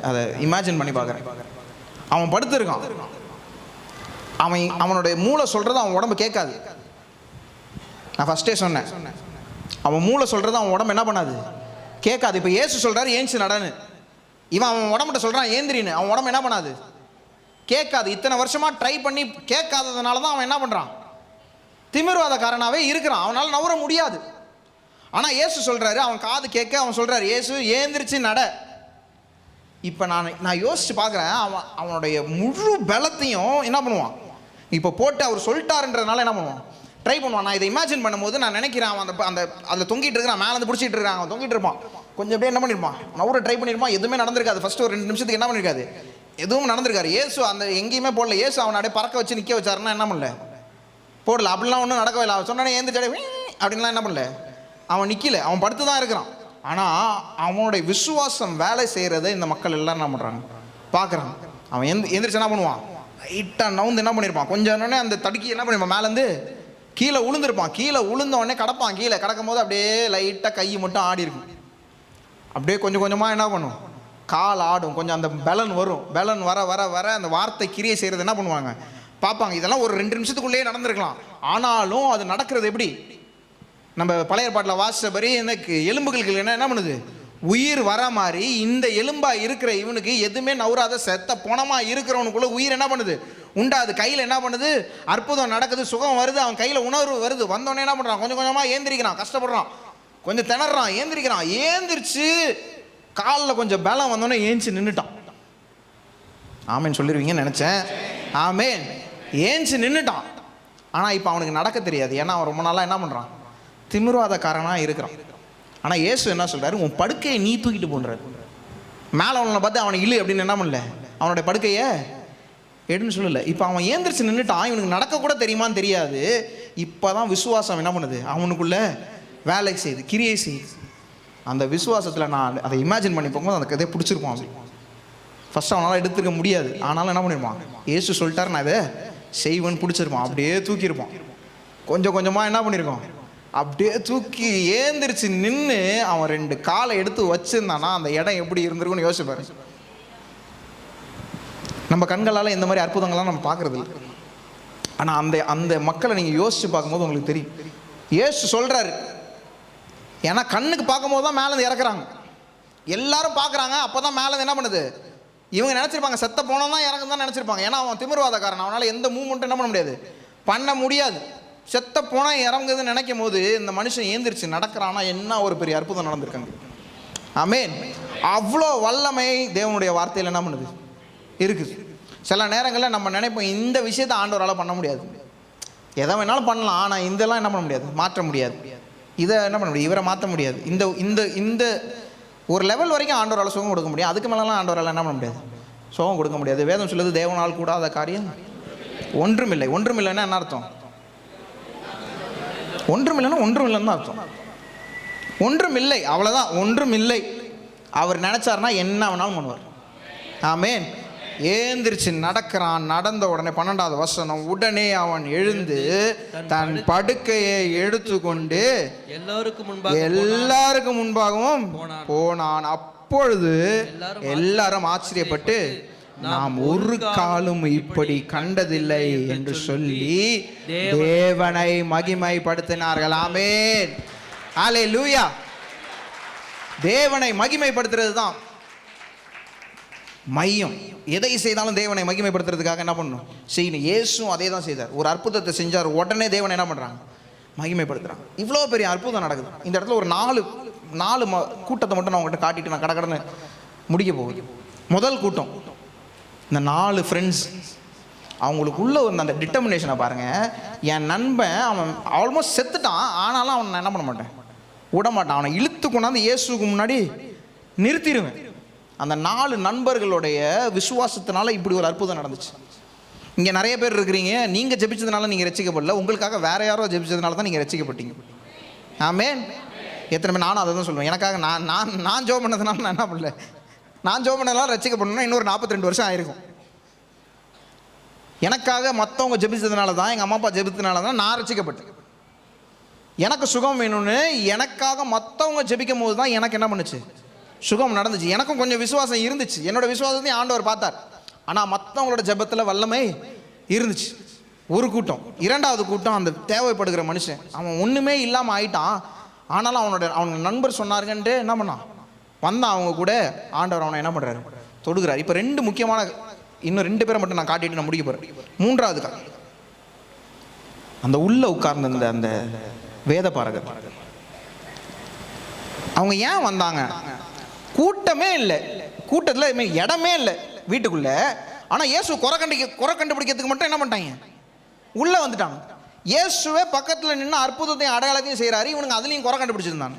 [SPEAKER 1] அதை இமேஜின் பண்ணி பார்க்குறேன். அவன் படுத்திருக்கான், அவனுடைய மூளை சொல்கிறது அவன் உடம்பு கேட்காது. நான் ஃபஸ்ட்டே சொன்னேன், அவன் மூளை சொல்கிறது அவன் உடம்பு என்ன பண்ணாது, கேட்காது. இப்போ ஏசு சொல்கிறாரு ஏஞ்சி நடன்னு, அவன் உடம்புட்ட சொல்கிறான் ஏந்திரின்னு, அவன் உடம்பு என்ன பண்ணாது, கேட்காது. இத்தனை வருஷமாக ட்ரை பண்ணி கேட்காததுனால தான் அவன் என்ன பண்ணுறான், திமிர்வாதக்காரனாகவே இருக்கிறான், அவனால் நவர முடியாது. ஆனால் ஏசு சொல்கிறாரு, அவன் காது கேட்க அவன் சொல்கிறாரு ஏசு ஏந்திரிச்சு நட. இப்போ நான் யோசித்து பார்க்குறேன், அவனுடைய முழு பலத்தையும் என்ன பண்ணுவான், இப்போ போட்டு அவர் சொல்லிட்டாருன்றதுனால என்ன பண்ணுவான், ட்ரை பண்ணுவான். நான் இதை இமேஜின் பண்ணும்போது நான் நினைக்கிறேன், அவன் அந்த அதில் தொங்கிட்டு இருக்கிறான், மேலே வந்து பிடிச்சிட்டு இருக்கான், அவன் தொங்கிட்டு இருப்பான், கொஞ்சம் அப்படியே என்ன பண்ணியிருப்பான், நவர ட்ரை பண்ணியிருப்பான், எதுவுமே நடந்திருக்காது. ஃபஸ்ட்டு ஒரு 2 நிமிஷத்துக்கு என்ன பண்ணியிருக்காது, எதுவும் நடந்திருக்காரு. ஏசு அந்த எங்கேயுமே போடல. ஏசு அவனை அப்படியே பறக்க வச்சு நிற்க வச்சாருன்னா என்ன பண்ணல, போடல. அப்படிலாம் ஒன்றும் நடக்கவே இல்லை. அவன் சொன்னானே ஏந்திரிச்சாடே அப்படின்லாம் என்ன பண்ணல, அவன் நிற்கல, அவன் படுத்து தான் இருக்கிறான். ஆனால் அவனுடைய விசுவாசம் வேலை செய்கிறத இந்த மக்கள் எல்லாம் என்ன பண்ணுறாங்க, பார்க்குறாங்க. அவன் எந்திரிச்சு என்ன பண்ணுவான், லைட்டாக நவுந்து என்ன பண்ணியிருப்பான், கொஞ்சம் உடனே அந்த தடுக்கி என்ன பண்ணியிருப்பான், மேலேருந்து கீழே உளுந்துருப்பான். கீழே உளுந்த உடனே கடப்பான். கீழே கடக்கும் போது அப்படியே லைட்டாக கை மட்டும் ஆடி இருக்கும். அப்படியே கொஞ்சம் கொஞ்சமாக என்ன பண்ணும், கால் ஆடும், கொஞ்சம் அந்த பலன் வரும். பலன் வர வர வர அந்த வார்த்தை கிரியை செய்கிறது என்ன பண்ணுவாங்க, பார்ப்பாங்க. இதெல்லாம் ஒரு 2 நிமிஷத்துக்குள்ளேயே நடந்திருக்கலாம். ஆனாலும் அது நடக்கிறது எப்படி, நம்ம பழைய பாட்டில் வாசிச்சபடி எனக்கு எலும்புகளுக்கு என்ன பண்ணுது, உயிர் வர மாதிரி இந்த எலும்பா இருக்கிற இவனுக்கு எதுவுமே நவராத செத்த பணமாக இருக்கிறவனுக்குள்ள உயிர் என்ன பண்ணுது, உண்டாது. கையில் என்ன பண்ணுது, அற்புதம் நடக்குது, சுகம் வருது, அவன் கையில் உணர்வு வருது. வந்தோடனே என்ன பண்ணுறான், கொஞ்சம் கொஞ்சமாக ஏந்திரிக்கிறான், கஷ்டப்படுறான், கொஞ்சம் திணறான், ஏந்திரிக்கிறான். ஏந்திரிச்சு காலில் கொஞ்சம் பலம் வந்தோடனே ஏஞ்சி நின்றுட்டான். ஆமேன் சொல்லிடுவீங்கன்னு நினச்சேன். ஆமேன், ஏஞ்சி நின்றுட்டான். ஆனால் இப்போ அவனுக்கு நடக்க தெரியாது. ஏன்னா அவன் ரொம்ப நாளாக என்ன பண்ணுறான், திமிர்வாதக்காரனாக இருக்கிறான். ஆனால் ஏசு என்ன சொல்கிறாரு, உன் படுக்கையை நீ தூக்கிட்டு போன்றாரு. மேலே அவனை பார்த்து அவனை இழு அப்படின்னு என்ன பண்ணல, அவனுடைய படுக்கையை எடுன்னு சொல்லலை. இப்போ அவன் ஏந்திரிச்சு நின்றுட்டான். இவனுக்கு நடக்க கூட தெரியுமான்னு தெரியாது. இப்போ தான் விசுவாசம் என்ன பண்ணுது, அவனுக்குள்ள வேலை செய்யுது, கிரியை செய்யுது. அந்த விசுவாசத்தில் நான் அதை இமேஜின் பண்ணி போகும்போது அந்த கதையை பிடிச்சிருப்பான். அப்படி ஃபஸ்ட்டு அவனால் எடுத்துருக்க முடியாது. ஆனாலும் என்ன பண்ணியிருப்பான், ஏசு சொல்லிட்டாரு நான் இதை செய்வேன்னு பிடிச்சிருப்பான். அப்படியே தூக்கியிருப்பான். கொஞ்சம் கொஞ்சமாக என்ன பண்ணியிருக்கோம், அப்படியே தூக்கி ஏந்திரிச்சு நின்று அவன் 2 காலை எடுத்து வச்சுருந்தானா அந்த இடம் எப்படி இருந்திருக்குன்னு யோசிப்பாரு. நம்ம கண்களால் இந்த மாதிரி அற்புதங்கள்லாம் நம்ம பார்க்குறது இல்லை. ஆனால் அந்த அந்த மக்களை நீங்கள் யோசித்து பார்க்கும்போது உங்களுக்கு தெரியும். ஏசு சொல்கிறாரு, ஏன்னா கண்ணுக்கு பார்க்கும்போது தான் மேலேருந்து இறக்குறாங்க, எல்லாரும் பார்க்குறாங்க. அப்போ தான் மேலேருந்து என்ன பண்ணுது, இவங்க நினச்சிருப்பாங்க செத்த போனால் தான் இறங்கு தான் நினச்சிருப்பாங்க. ஏன்னா அவன் திமிர்வாதக்காரன், அவனால் எந்த மூவ்மெண்ட்டும் என்ன பண்ண முடியாது, பண்ண முடியாது. செத்த போனால் இறங்குதுன்னு நினைக்கும் போது இந்த மனுஷன் ஏந்திரிச்சு நடக்கிறான்னா என்ன ஒரு பெரிய அற்புதம் நடந்திருக்காங்க. ஆமேன். அவ்வளோ வல்லமை தேவனுடைய வார்த்தையில் என்ன பண்ணுது இருக்குது. சில நேரங்களில் நம்ம நினைப்போம் இந்த விஷயத்தை ஆண்டவரால் பண்ண முடியாது, எதை வேணாலும் பண்ணலாம், ஆனால் இதெல்லாம் என்ன பண்ண முடியாது, மாற்ற முடியாது. இதை என்ன பண்ண முடியாது, இவரை மாற்ற முடியாது. இந்த இந்த இந்த ஒரு லெவல் வரைக்கும் ஆண்டவரால் சுகம் கொடுக்க முடியும், அதுக்கு மேலெலாம் ஆண்டவரால் என்ன பண்ண முடியாது, சுகம் கொடுக்க முடியாது. வேதம் சொல்லுது தேவனால் கூடாத காரியம் ஒன்றுமில்லை. ஒன்றுமில்லைன்னா என்ன அர்த்தம், ஒன்றுமில்லைன்னா ஒன்றுமில்லைன்னு தான் அர்த்தம். ஒன்றுமில்லை, அவ்வளோதான், ஒன்றுமில்லை. அவர் நினச்சார்னா என்ன வேணாலும் பண்ணுவார். ஆமேன். ஏந்திரிச்சு நடக்கிறான். நடந்த உடனே 12வது வசனம், உடனே அவன் எழுந்து தன் படுக்கையை எடுத்துக்கொண்டு எல்லாருக்கும் முன்பாகவும் போனான். அப்பொழுது எல்லாரும் ஆச்சரியப்பட்டு நாம் ஒரு காலம் இப்படி கண்டதில்லை என்று சொல்லி தேவனை மகிமைப்படுத்தினார்கள். ஆமென். அல்லேலூயா. தேவனை மகிமைப்படுத்துறது தான் மையம். எதை செய்தாலும் தேவனை மகிமைப்படுத்துறதுக்காக என்ன பண்ணணும், செய்யணும். இயேசுவும் அதே தான் செய்தார். ஒரு அற்புதத்தை செஞ்சார், உடனே தேவனை என்ன பண்ணுறாங்க, மகிமைப்படுத்துகிறாங்க. இவ்வளோ பெரிய அற்புதம் நடக்குது. இந்த இடத்துல ஒரு 4 கூட்டத்தை மட்டும் நான் உங்கள்கிட்ட காட்டிட்டு நான் கடற்கடன்னு முடிக்க போகுது. முதல் கூட்டம், இந்த 4 ஃப்ரெண்ட்ஸ், அவங்களுக்குள்ள அந்த டிட்டர்மினேஷனை பாருங்கள். என் நண்பன் அவன் ஆல்மோஸ்ட் செத்துட்டான், ஆனாலும் அவன் நான் என்ன பண்ண மாட்டேன், விட மாட்டான். அவனை இழுத்து கொண்டாந்து இயேசுக்கு முன்னாடி நிறுத்திடுவேன். அந்த 4 நண்பர்களுடைய விசுவாசத்தினால இப்படி ஒரு அற்புதம் நடந்துச்சு. இங்கே நிறைய பேர் இருக்கிறீங்க, நீங்கள் ஜெபிச்சதுனால நீங்கள் ரசிக்கப்படல, உங்களுக்காக வேற யாரோ ஜெபிச்சதுனால தான் நீங்கள் ரசிக்கப்பட்டீங்க. ஆமென். எத்தனை பேர், நானும் அதை தான் சொல்லுவேன். எனக்காக நான் ஜெபம் பண்ணதுனால நான் என்ன பண்ணல, நான் ஜெபம் பண்ணதெல்லாம் ரசிக்கப்படணும்னா இன்னொரு 42 வருஷம் ஆயிருக்கும். எனக்காக மற்றவங்க ஜெபிச்சதுனால தான், எங்கள் அம்மா அப்பா ஜெபிச்சதுனால தான் நான் ரசிக்கப்பட்டேன். எனக்கு சுகம் வேணும்னு எனக்காக மற்றவங்க ஜெபிக்கும் போது தான் எனக்கு என்ன பண்ணுச்சு, சுகம் நடந்துச்சு. எனக்கும் கொஞ்சம் விசுவாசம் இருந்துச்சு, என்னோட விசுவாசத்தையும் ஆண்டவர் பார்த்தார். ஆனால் மற்றவங்களோட ஜெபத்தில் வல்லமை இருந்துச்சு. ஒரு கூட்டம். இரண்டாவது கூட்டம், அந்த தேவைப்படுகிற மனுஷன், அவன் ஒன்றுமே இல்லாமல் ஆயிட்டான். ஆனாலும் அவங்க நண்பர் சொன்னாருங்கன்ட்டு என்ன பண்ணான், வந்தான் அவங்க கூட. ஆண்டவர் அவனை என்ன பண்ணுறாரு, தொடுகிறார். இப்போ ரெண்டு முக்கியமான, இன்னும் 2 பேரை மட்டும் நான் காட்டிட்டு நான் முடிக்க போகிறேன். மூன்றாவது அந்த உள்ள உட்கார்ந்த அந்த வேத பாரகர், அவங்க ஏன் வந்தாங்க? கூட்டமே இல்லை, கூட்டத்தில் இடமே இல்லை வீட்டுக்குள்ள. ஆனால் இயேசு குறை கண்டுபிடிக்கிறதுக்கு மட்டும் என்ன பண்ணிட்டாங்க, உள்ளே வந்துட்டாங்க. இயேசுவே பக்கத்தில் நின்று அற்புதத்தையும் அடையாளத்தையும் செய்கிறாரு, இவனுங்க அதுலேயும் குறை கண்டுபிடிச்சிருந்தாங்க.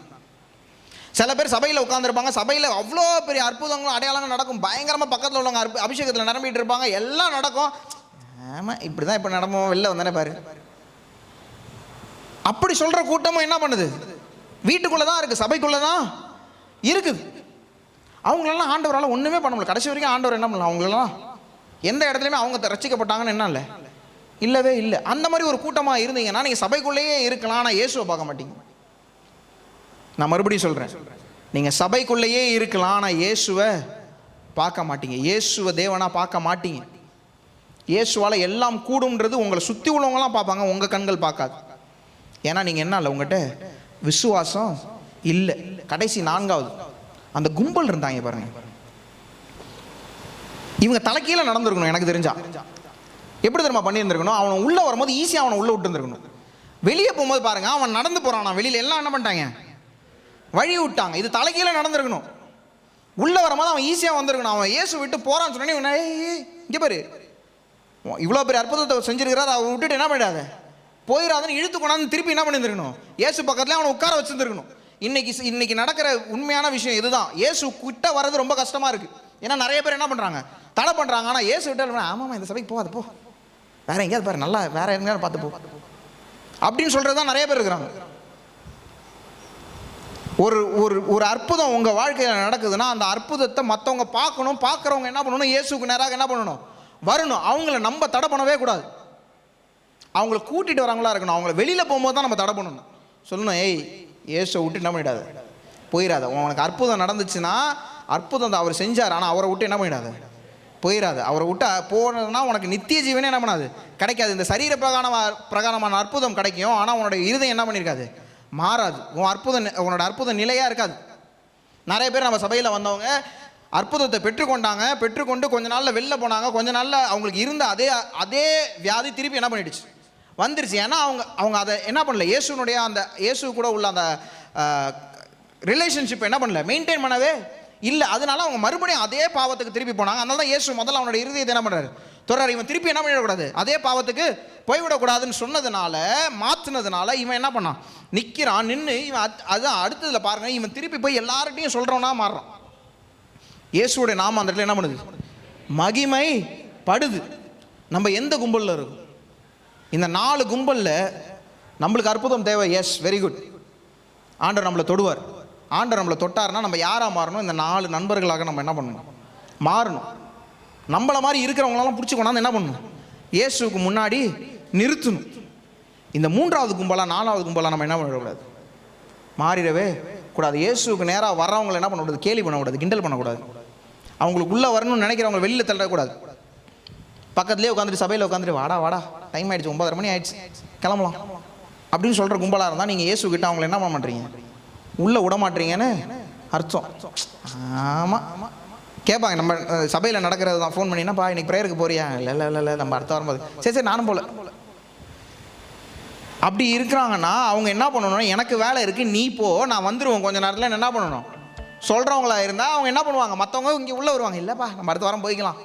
[SPEAKER 1] சில பேர் சபையில் உட்காந்துருப்பாங்க, சபையில் அவ்வளோ பெரிய அற்புதங்களும் அடையாளங்கள் நடக்கும், பயங்கரமாக பக்கத்தில் உள்ளவங்க அபிஷேகத்தில் நிரம்பிட்டு இருப்பாங்க, எல்லாம் நடக்கும். ஆமாம் இப்படி தான் இப்போ நடப்போம், வெளில வந்தானே பாரு. அப்படி சொல்கிற கூட்டமும் என்ன பண்ணுது, வீட்டுக்குள்ளே தான் இருக்குது, சபைக்குள்ளே தான் இருக்குது. அவங்களெல்லாம் ஆண்டவரால் ஒன்றுமே பண்ண முடியல. கடைசி வரைக்கும் ஆண்டவர் என்ன பண்ணலாம், அவங்களெல்லாம் எந்த இடத்துலையுமே அவங்க ரட்சிக்கப்பட்டாங்கன்னு என்ன இல்லை, இல்லவே இல்லை. அந்த மாதிரி ஒரு கூட்டமாக இருந்தீங்கன்னா நீங்கள் சபைக்குள்ளேயே இருக்கலாம், ஆனால் இயேசுவை பார்க்க மாட்டீங்க. நான் மறுபடியும் சொல்கிறேன், நீங்கள் சபைக்குள்ளேயே இருக்கலாம், ஆனால் இயேசுவை பார்க்க மாட்டீங்க, இயேசுவை தேவனாக பார்க்க மாட்டீங்க. இயேசுவால் எல்லாம் கூடும்ன்றது உங்களை சுற்றி உள்ளவங்களாம் பார்ப்பாங்க, உங்கள் கண்கள் பார்க்காது. ஏன்னா நீங்கள் என்ன இல்லை, உங்கள்கிட்ட விசுவாசம் இல்லை. கடைசி 4வது அந்த கும்பல் இருந்தாங்க பாருங்க, இவங்க தலைக்கீழ நடந்துருக்கணும். எனக்கு தெரிஞ்சா எப்படி தெரியுமா பண்ணியிருந்திருக்கணும், அவனை உள்ளே வரும்போது ஈஸியாக அவனை உள்ளே விட்டுருந்துருக்கணும். வெளியே போகும்போது பாருங்க, அவன் நடந்து போகிறான், வெளியில் எல்லாம் என்ன பண்ணிட்டாங்க, வழி விட்டாங்க. இது தலைக்கீழ நடந்திருக்கணும். உள்ளே வரும்போது அவன் ஈஸியாக வந்திருக்கணும். அவன் இயேசு விட்டு போகிறான்னு சொன்னே, இங்கே பாரு இவ்வளோ பெரிய அற்புதத்தை செஞ்சிருக்கிறார், அவன் விட்டுட்டு என்ன பண்ணிடாத, போயிடாதுன்னு இழுத்து கொண்டாந்து திருப்பி என்ன பண்ணியிருந்துருக்கணும், இயேசு பக்கத்தில் அவனை உட்கார வச்சுருந்துருக்கணும். இன்னைக்கு நடக்கிற உண்மையான விஷயம் இதுதான். இயேசு கிட்ட வர்றது ரொம்ப கஷ்டமாக இருக்குது. ஏன்னா நிறைய பேர் என்ன பண்ணுறாங்க, தடை பண்ணுறாங்க. ஆனால் இயேசு விட்டு ஆமாம் இந்த சபைக்கு போகாது, போ வேற எங்கேயாவது பாரு, நல்லா வேற எங்கேயாவது பார்த்து போ அப்படின்னு சொல்கிறது தான் நிறைய பேர் இருக்கிறாங்க. ஒரு ஒரு ஒரு அற்புதம் உங்கள் வாழ்க்கையில் நடக்குதுன்னா அந்த அற்புதத்தை மற்றவங்க பார்க்கணும். பார்க்குறவங்க என்ன பண்ணணும், இயேசுக்கு நேராக என்ன பண்ணணும், வரணும். அவங்கள நம்ம தடை பண்ணவே கூடாது. அவங்கள கூட்டிகிட்டு வராங்களா இருக்கணும். அவங்கள வெளியில் போகும்போது தான் நம்ம தடை பண்ணணும். சொல்லணும், ஏய் இயேசுவை விட்டு என்ன பண்ணிடாத, போயிடாத. உனக்கு அற்புதம் நடந்துச்சுன்னா அற்புதம் அவர் செஞ்சார், ஆனால் அவரை விட்டு என்ன பண்ணிடாத, போயிடாது. அவரை விட்டு போனதுன்னா உனக்கு நித்திய ஜீவனே என்ன பண்ணாது, கிடைக்காது. இந்த சரீர பிரகாரமான அற்புதம் கிடைக்கும், ஆனால் உன்னோட இருதயம் என்ன பண்ணியிருக்காது, மாறாது. உன்னோட அற்புதம் நிலையாக இருக்காது. நிறைய பேர் நம்ம சபையில் வந்தவங்க அற்புதத்தை பெற்றுக்கொண்டு கொஞ்ச நாளில் வெளில போனாங்க. கொஞ்ச நாளில் அவங்களுக்கு இருந்த அதே வியாதி திருப்பி என்ன பண்ணிடுச்சு, வந்துருச்சு. ஏன்னா அவங்க அதை என்ன பண்ணல, இயேசுனுடைய அந்த இயேசு கூட உள்ள அந்த ரிலேஷன்ஷிப் என்ன பண்ணல, மெயின்டைன் பண்ணவே இல்லை. அதனால அவங்க மறுபடியும் அதே பாவத்துக்கு திருப்பி போனாங்க. அதனால தான் இயேசு முதல்ல அவனோட இருதயத்தை என்ன பண்ணுறாரு, தொடர் இவன் திருப்பி என்ன பண்ணிடக்கூடாது, அதே பாவத்துக்கு போய்விடக்கூடாதுன்னு சொன்னதுனால, மாற்றினதுனால இவன் என்ன பண்ணான், நிற்கிறான். நின்று இவன் அதுதான் அடுத்ததில் பாருங்க, இவன் திருப்பி போய் எல்லார்ட்டையும் சொல்கிறவனா மாறுறான். இயேசுடைய நாமம் அந்த இடத்துல என்ன பண்ணுது, மகிமை படுது. நம்ம எந்த கும்பலில் இருக்கும், இந்த 4 கும்பலில் நம்மளுக்கு அற்புதம் தேவை. Yes, very good. ஆண்டவர் நம்மளை தொடுவார். ஆண்டவர் நம்மளை தொட்டார்னா நம்ம யாராக மாறணும், இந்த 4 நண்பர்களாக நம்ம என்ன பண்ணணும், மாறணும். நம்மளை மாதிரி இருக்கிறவங்களெல்லாம் பிடிச்சி கொண்டாந்து என்ன பண்ணணும், இயேசுக்கு முன்னாடி நிறுத்தணும். இந்த 3வது கும்பலாக 4வது கும்பலாக நம்ம என்ன பண்ணக்கூடாது, மாறிடவே கூடாது. இயேசுக்கு நேராக வர்றவங்களை என்ன பண்ணக்கூடாது, கேலி பண்ணக்கூடாது, கிண்டல் பண்ணக்கூடாது. அவங்களுக்கு உள்ளே வரணும்னு நினைக்கிறவங்க வெளியில் தள்ளக்கூடாது. பக்கத்துலேயே உட்காந்துட்டு சபையில் உட்காந்துட்டு வாடா டைம் ஆகிடுச்சு, 9:30 மணி ஆயிடுச்சு, கிளம்பலாம் அப்படின்னு சொல்கிற கும்பலாக இருந்தால் நீங்கள் இயேசு கிட்ட அவங்களை என்ன பண்ண மாட்டீங்க, உள்ளே விட மாட்டீங்கன்னு அர்த்தம். ஆமாம், கேட்பாங்க நம்ம சபையில் நடக்கிறது தான். ஃபோன் பண்ணினாப்பா இன்னைக்கு ப்ரேயருக்கு போறியா, இல்லை நம்ம அடுத்த வரும்போது சரி நானும் போல. அப்படி இருக்கிறாங்கன்னா அவங்க என்ன பண்ணணும்னா, எனக்கு வேலை இருக்குது நீ போ, நான் வந்துடுவோம் கொஞ்சம் நேரத்தில் என்ன பண்ணணும் சொல்கிறவங்களா இருந்தால் அவங்க என்ன பண்ணுவாங்க, மற்றவங்க இங்கே உள்ளே வருவாங்க, இல்லைப்பா நம்ம அடுத்த வாரம் போய்க்கலாம்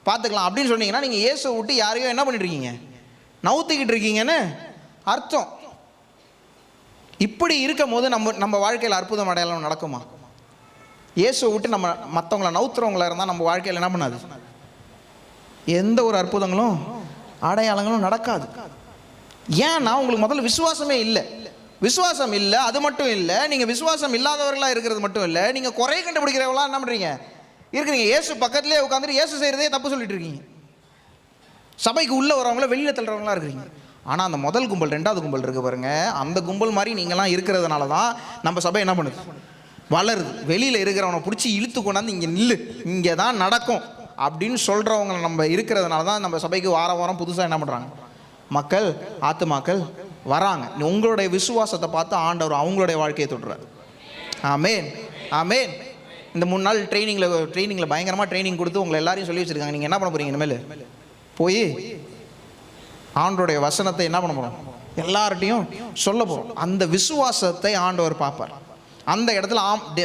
[SPEAKER 1] பார்த்துக்கலாம் அப்படின்னு சொன்னீங்கன்னா நீங்கள் இயேசுவை விட்டு யாரையோ என்ன பண்ணிட்டு இருக்கீங்க, நவுத்திக்கிட்டு இருக்கீங்கன்னு அர்த்தம். இப்படி இருக்கும் போது நம்ம வாழ்க்கையில் அற்புதம் அடையாளம் நடக்குமா? இயேசுவை விட்டு நம்ம மற்றவங்கள நவுத்துறவங்களா இருந்தால் நம்ம வாழ்க்கையில் என்ன பண்ணாது, எந்த ஒரு அற்புதங்களும் அடையாளங்களும் நடக்காது. ஏன்னா உங்களுக்கு முதல்ல விசுவாசமே இல்லை. விசுவாசம் இல்லை, அது மட்டும் இல்லை, நீங்கள் விசுவாசம் இல்லாதவர்களாக இருக்கிறது மட்டும் இல்லை, நீங்கள் குறை கண்டுபிடிக்கிறவங்களா என்ன பண்ணுறீங்க இருக்கிறீங்க. இயேசு பக்கத்துலேயே உட்காந்துட்டு இயேசு செய்கிறதே தப்பு சொல்லிட்டு இருக்கீங்க. சபைக்கு உள்ளே வரவங்கள வெளியில் தள்ளுறவங்களா இருக்கிறீங்க. ஆனால் அந்த முதல் கும்பல், ரெண்டாவது கும்பல் இருக்குது பாருங்க, அந்த கும்பல் மாதிரி நீங்களாம் இருக்கிறதுனால தான் நம்ம சபை என்ன பண்ணுது, வளருது. வெளியில் இருக்கிறவனை பிடிச்சி இழுத்து கொண்டாந்து இங்கே நில்லு, இங்கே தான் நடக்கும் அப்படின்னு சொல்கிறவங்க நம்ம இருக்கிறதுனால தான் நம்ம சபைக்கு வாரம் வாரம் புதுசாக என்ன பண்ணுறாங்க, மக்கள், ஆத்துமாக்கள் வராங்க. உங்களுடைய விசுவாசத்தை பார்த்து ஆண்டவர் அவங்களுடைய வாழ்க்கையை தொடுறாரு. ஆமேன், ஆமேன். இந்த 3 நாள் ட்ரைனிங்கில் பயங்கரமாக ட்ரைனிங் கொடுத்து உங்களை எல்லாரையும் சொல்லி வச்சுருக்காங்க. நீங்கள் என்ன பண்ண போகிறீங்க, இனிமேல் போய் ஆண்டோடைய வசனத்தை என்ன பண்ண போகிறோம், எல்லார்ட்டையும் சொல்ல போகிறோம். அந்த விசுவாசத்தை ஆண்டவர் பார்ப்பார். அந்த இடத்துல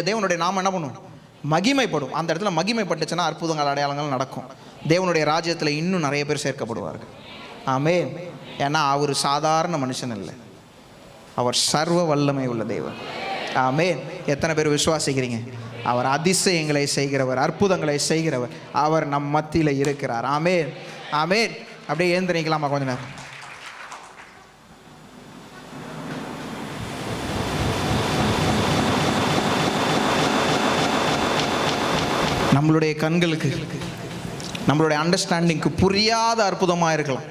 [SPEAKER 1] தேவனுடைய நாமம் என்ன பண்ணும், மகிமைப்படும். அந்த இடத்துல மகிமைப்பட்டுச்சுன்னா அற்புதங்கள், அடையாளங்கள் நடக்கும். தேவனுடைய ராஜ்யத்தில் இன்னும் நிறைய பேர் சேர்க்கப்படுவார்கள். ஆமென். ஏன்னா அவர் சாதாரண மனுஷன் இல்லை, அவர் சர்வ வல்லமை உள்ள தேவன். ஆமென். எத்தனை பேர் விசுவாசிக்கிறீங்க? அவர் அதிசயங்களை செய்கிறவர், அற்புதங்களை செய்கிறவர், அவர் நம் மத்தியில் இருக்கிறார். ஆமென், ஆமென். அப்படியே ஏந்திரிக்கலாமா கொஞ்ச நேரம்? நம்மளுடைய கண்களுக்கு, நம்மளுடைய அண்டர்ஸ்டாண்டிங்க்கு புரியாத அற்புதமாக இருக்கலாம்,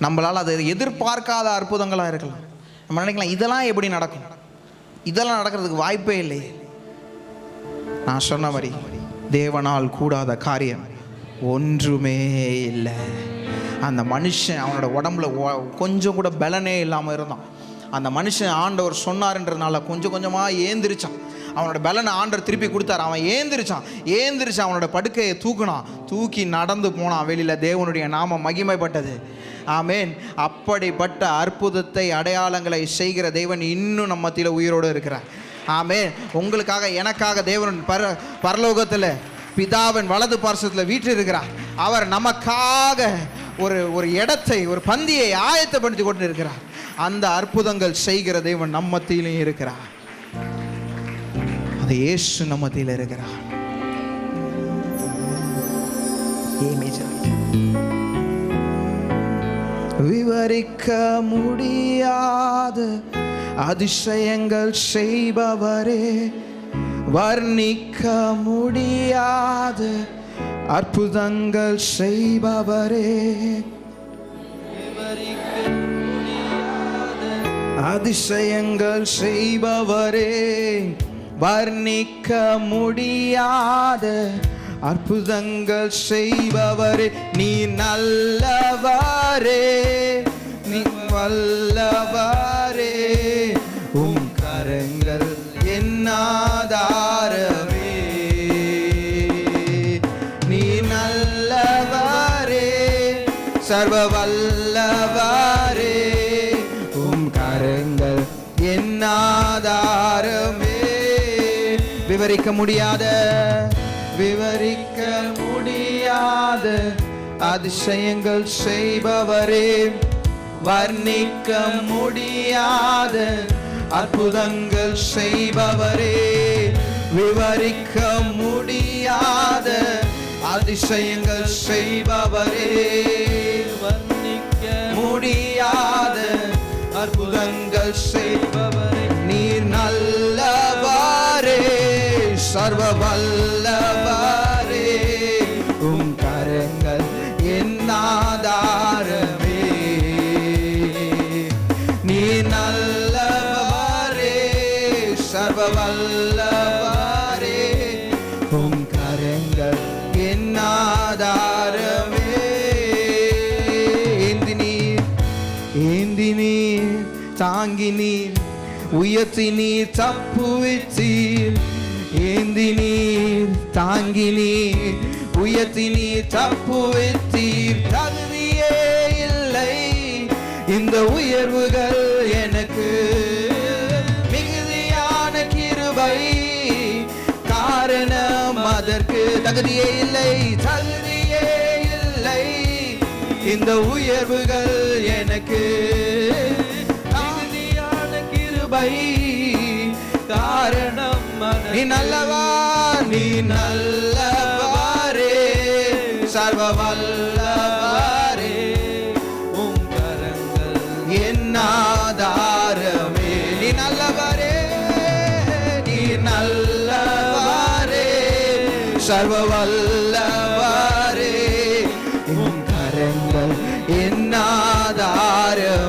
[SPEAKER 1] நம்மளால் அதை எதிர்பார்க்காத அற்புதங்களாக இருக்கலாம். நம்ம நினைக்கலாம் இதெல்லாம் எப்படி நடக்கும், இதெல்லாம் நடக்கிறதுக்கு வாய்ப்பே இல்லை. நான் சொன்ன மாதிரி தேவனால் கூடாத காரியம் ஒன்றுமே இல்லை. அந்த மனுஷன் அவனோட உடம்புல கொஞ்சம் கூட பலனே இல்லாமல் இருந்தான். அந்த மனுஷன் ஆண்டவர் சொன்னார்ன்றதுனால கொஞ்சம் கொஞ்சமாக ஏந்திரிச்சான். அவனோட பலனை ஆண்டவர் திருப்பி கொடுத்தார். அவன் ஏந்திரிச்சு அவனோட படுக்கையை தூக்கி நடந்து போனான் வெளியில். தேவனுடைய நாமம் மகிமைப்பட்டது. ஆமேன். அப்படிப்பட்ட அற்புதத்தை, அடையாளங்களை செய்கிற தேவன் இன்னும் நம்ம மத்தியில் உயிரோடு இருக்கிறார். ஆமேன். உங்களுக்காக, எனக்காக தேவன் பரலோகத்தில் பிதாவின் வலது பார்சத்தில் வீற்று இருக்கிறார். அவர் நமக்காக ஒரு இடத்தை, ஒரு பந்தியை ஆயத்தப்படுத்தி கொண்டு இருக்கிறார். அந்த அற்புதங்கள் செய்கிற தேவன் நம்ம மத்தியிலும் இருக்கிறார். அது இயேசு நம்ம மத்தியில் இருக்கிறார். விவரிக்க முடியாத அதிசயங்கள் செய்பவரே, வர்ணிக்க முடியாத அற்புதங்கள் செய்பவரே, அதிசயங்கள் செய்பவரே, வர்ணிக்க முடியாத அற்புதங்கள் செய்பவரே, நீ நல்லவரே, நீ வல்லவரே, உம் கரங்கள் என்னாதாரமே, நீ நல்லவரே, சர்வ வல்லவரே, உம் கரங்கள் என்னாதாரமே. விவரிக்க முடியாத அதிசயங்கள் செய்பவரே, வர்ணிக்க முடியாத அற்புதங்கள் செய்பவரே, விவரிக்க முடியாத அதிசயங்கள் செய்பவரே, வர்ணிக்க முடியாத அற்புதங்கள் செய்பவரே, நீர் நல்லவரே, சர்வ வல்லவரே, உம் கரங்கள் என்னாதாரமே, நீ நல்லவரே, சர்வ வல்லவரே, உம் கரங்கள் என்னாதாரமே. ஏந்தி நீர் தாங்கி நீர் உயர்த்தி நீர் தப்புவித்தீர், ஏந்தி நீர் தாங்கி நீர் உயர்த்தி நீர் தப்புவித்தீர். தகுதியே இல்லை இந்த உயர்வுகள் எனக்கு, மிகுதியான கிருபை காரணம் அதற்கு. தகுதியே இல்லை, தகுதியே இல்லை இந்த உயர்வுகள் எனக்கு, மிகுதியான கிருபை காரணம். நீ நல்லவா, நீ நல்லவாரே, சர்வ வல்லவாரே, உம் கரங்கள் என்னாதாரமே. நீ நல்லவரே, நீ நல்லவாரே, சர்வ வல்லவாரே, உம் கரங்கள் என்னாதாரமே.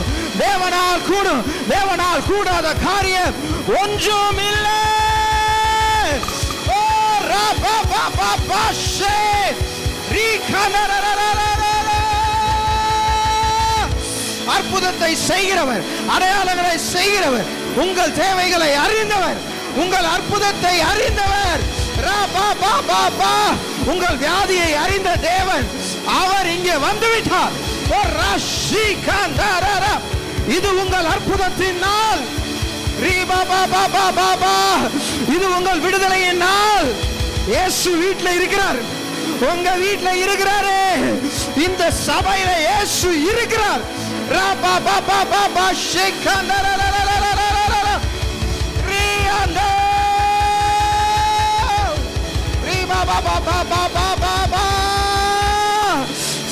[SPEAKER 1] கூடும், தேவனால் கூடும். தேவனால் கூடாத காரியம் ஒன்றும் இல்லை. அற்புதத்தை செய்கிறவர், அடையாளங்களை செய்கிறவர், உங்கள் தேவைகளை அறிந்தவர், உங்கள் அற்புதத்தை அறிந்தவர், உங்கள் வியாதியை அறிந்த தேவன் அவர் இங்கே வந்துவிட்டார். இது உங்கள் அற்புதத்தின் நாள். இது உங்கள் விடுதலையின் நாள். இயேசு வீட்டில் இருக்கிறார், உங்க வீட்டில் இருக்கிறாரு. இந்த சபையில இயேசு இருக்கிறார்.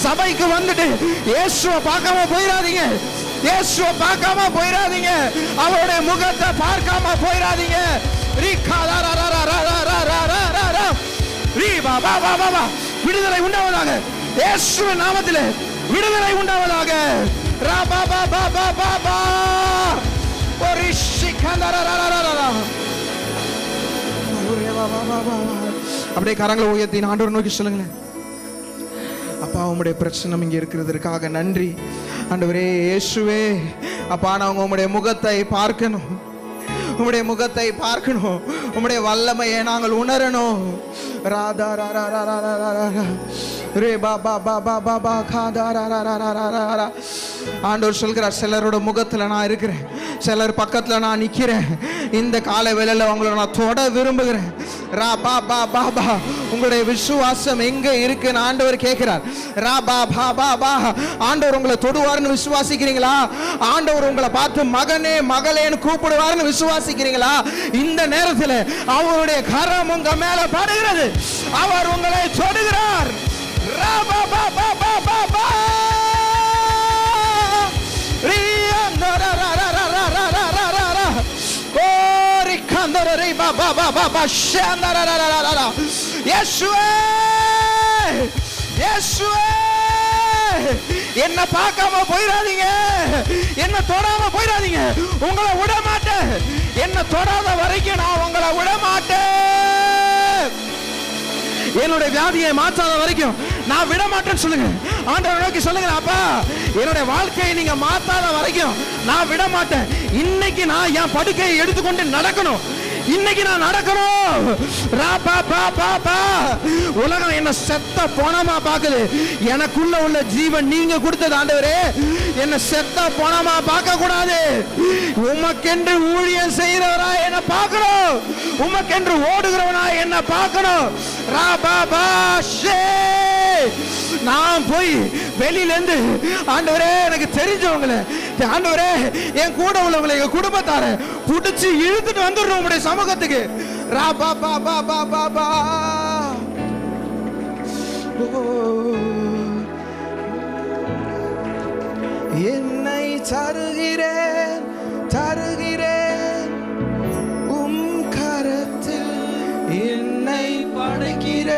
[SPEAKER 1] சபைக்கு வந்துட்டு இயேசுவை பார்க்காம போயிடாதீங்க. இயேசுவை பார்க்காம போயிடாதீங்க. அவருடைய முகத்தை பார்க்காம போயிடாதீங்க. விடுதலை உண்டாவதாக, இயேசுவின் நாமத்திலே விடுதலை உண்டாவதாக. அப்படியே கரங்களை உயர்த்தி ஆண்டவரை நோக்கி சொல்லுங்களேன். அப்பா, உம்முடைய பிரச்சனை இங்கே இருக்கிறதுக்காக நன்றி ஆண்டவரே. இயேசுவே அப்பா, நாங்கள் உம்முடைய முகத்தை பார்க்கணும், உம்முடைய முகத்தை பார்க்கணும், உம்முடைய வல்லமையை நாங்கள் உணரணும். ராதா ரே பாபா பாபா பாபா காதா ரா. ஆண்டவர் சொல்கிறார், சிலரோட முகத்தில் நான் இருக்கிறேன், சிலர் பக்கத்தில் நான் நிற்கிறேன். இந்த காலை வேளையில் உங்களை நான் தொட விரும்புகிறேன். ரா பாபா பாபா, உங்களுடைய விசுவாசம் எங்கே இருக்குன்னு ஆண்டவர் கேட்கிறார். ரா பாபா பாபா, ஆண்டவர் உங்களை தொடுவார்னு விசுவாசிக்கிறீங்களா? ஆண்டவர் உங்களை பார்த்து மகனே மகளேன்னு கூப்பிடுவார்னு விசுவாசிக்கிறீங்களா? இந்த நேரத்தில் அவருடைய கரம் உங்க மேல படுகிறது, அவர் உங்களை தொடுகிறார். ரா பாபா பாபா பாபா என்ன பார்க்காம போயிடாதீங்க, என்ன தொடாம போயிடாதீங்க. உங்களை விட மாட்டேன், என்ன தொடாத வரைக்கும் நான் உங்களை விட மாட்டேன். என்னுடைய வியாதியை மாற்றாத வரைக்கும் நான் விட மாட்டேன்னு சொல்லுங்க. ஆண்டவரை நோக்கி சொல்லுங்க, அப்பா என்னுடைய வாழ்க்கையை நீங்க மாற்றாத வரைக்கும் நான் விட மாட்டேன். இன்னைக்கு நான் என் படுக்கையை எடுத்துக்கொண்டு நடக்கணும், இன்னைக்கு நான் நடக்கணும். உலகம் என்ன செத்த போனமா பாக்குது, எனக்குள்ள உள்ள ஜீவன் நீங்க கொடுத்தது ஆண்டவரே. என்ன செத்த போனமா பார்க்க கூடாது. உமக்கென்று ஊழியம் செய்கிறவரா என்ன பார்க்கணும், உமக்கென்று ஓடுகிறவனா என்ன பார்க்கணும். நான் போய் வெளியில இருந்து ஆண்டவரே எனக்கு தெரிஞ்சவங்களை, ஆண்டவரே என் கூட உள்ளவங்களை, எங்க குடும்பத்தார புடிச்சு இழுத்துட்டு வந்துடுறோம் உங்களுடைய சமூகத்துக்கு. என்னை தருகிறேன் தருகிறேன் உம் கரத்தில், என்னை படைக்கிறேன்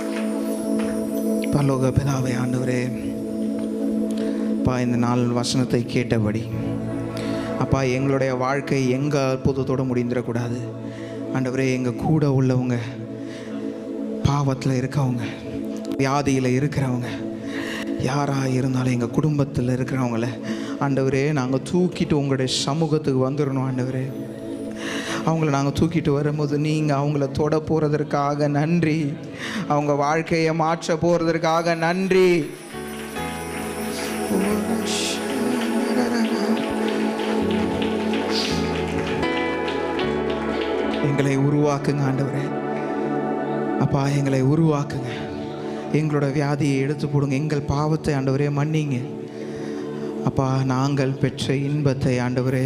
[SPEAKER 1] பரலோக பிதாவே ஆண்டவரே, அப்பா இந்த நாள் வசனத்தை கேட்டபடி அப்பா எங்களுடைய வாழ்க்கை எங்கள் அற்புதத்தோடு முடிந்துடக்கூடாது ஆண்டவரே. எங்கள் கூட உள்ளவங்க, பாவத்தில் இருக்கவங்க, வியாதியில் இருக்கிறவங்க, யாராக இருந்தாலும் எங்கள் குடும்பத்தில் இருக்கிறவங்கள ஆண்டவரே நாங்கள் தூக்கிட்டு உங்களுடைய சமூகத்துக்கு வந்துடணும் ஆண்டவரே. அவங்கள நாங்கள் தூக்கிட்டு வரும்போது நீங்கள் அவங்கள தொட போகிறதற்காக நன்றி, அவங்க வாழ்க்கையை மாற்ற போகிறதற்காக நன்றி. எங்களை உருவாக்குங்க ஆண்டவரே. அப்பா எங்களை உருவாக்குங்க, எங்களோட வியாதியை எடுத்து போடுங்க, எங்கள் பாவத்தை ஆண்டவரே மன்னிங்க. அப்பா நாங்கள் பெற்ற இன்பத்தை ஆண்டவரே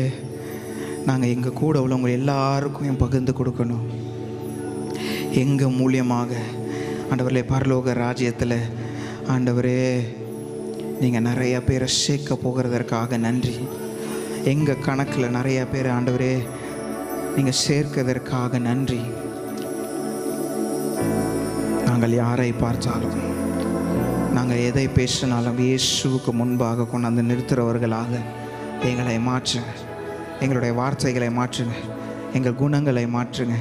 [SPEAKER 1] நாங்கள் எங்கள் கூட உள்ளவங்க எல்லாருக்கும் பகிர்ந்து கொடுக்கணும். எங்கள் மூலியமாக ஆண்டவரே பரலோக ராஜ்யத்தில் ஆண்டவரே நீங்கள் நிறைய பேரை சேர்க்க போகிறதற்காக நன்றி. எங்கள் கணக்கில் நிறைய பேர் ஆண்டவரே நீங்கள் சேர்க்கிறதற்காக நன்றி. நாங்கள் யாரை பார்த்தாலும், நாங்கள் எதை பேசினாலும் இயேசுவுக்கு முன்பாக கொண்டாந்து நிறுத்துகிறவர்களாக எங்களை மாற்றுங்க. எங்களுடைய வார்த்தைகளை மாற்றுங்க, எங்கள் குணங்களை மாற்றுங்க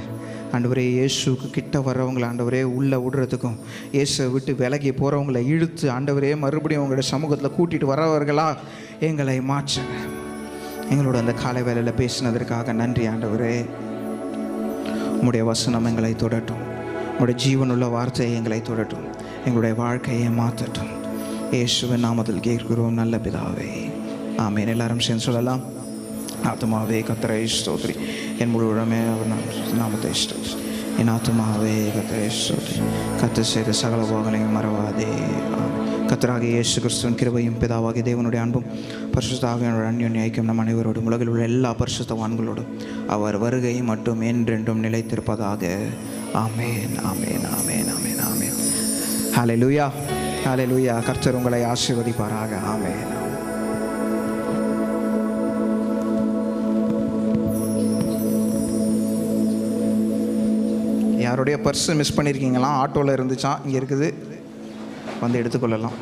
[SPEAKER 1] ஆண்டவரே. இயேசுக்கு கிட்ட வர்றவங்களை ஆண்டவரே உள்ளே விடுறதுக்கும், இயேசுவை விட்டு விலகி போகிறவங்களை இழுத்து ஆண்டவரே மறுபடியும் உங்களுடைய சமூகத்தில் கூட்டிகிட்டு வரவர்களா எங்களை மாற்றுங்க. எங்களோட அந்த காலை வேளையில் பேசினதற்காக நன்றி ஆண்டவரே. உம்முடைய வசனம் எங்களை தொடட்டும், உங்களுடைய ஜீவனுள்ள வார்த்தையை எங்களை தொடட்டும், எங்களுடைய வாழ்க்கையை மாற்றட்டும். இயேசுவின் நாமத்தில் கேட்கிறோம் நல்ல பிதாவே, ஆமென். எல்லாரும் சேர்ந்து சொல்லலாம். ஆத்துமாவே கர்த்தரை ஸ்தோத்திரி, என் முழு உடமே அவர் நாமத்தை ஸ்தோத்திரி. என் ஆத்துமாவே கர்த்தரை ஸ்தோத்திரி, கர்த்தர் செய்த சகல உபகாரங்களையும் மறவாதே. கர்த்தராகிய இயேசு கிறிஸ்துவின் கிருபையும் பிதாவாகிய தேவனுடைய அன்பும் பரிசுத்த ஆவியானவருடைய அந்யோன்ய ஐக்கியம் நம் அனைவரோடும் உலகில் உள்ள எல்லா பரிசுத்தவான்களோடும் அவர் வருகை மட்டும் என்றென்றும் நிலைத்திருப்பதாக. ஆமென், ஆமென், ஆமென், ஆமென், ஆமென். ஹல்லேலூயா, ஹல்லேலூயா. கர்த்தர் உங்களை ஆசீர்வதிப்பாராக. ஆமென். யாருடைய பர்ஸு மிஸ் பண்ணியிருக்கீங்களா? ஆட்டோவில் இருந்துச்சான், இங்கே இருக்குது, வந்து எடுத்துக்கொள்ளலாம்.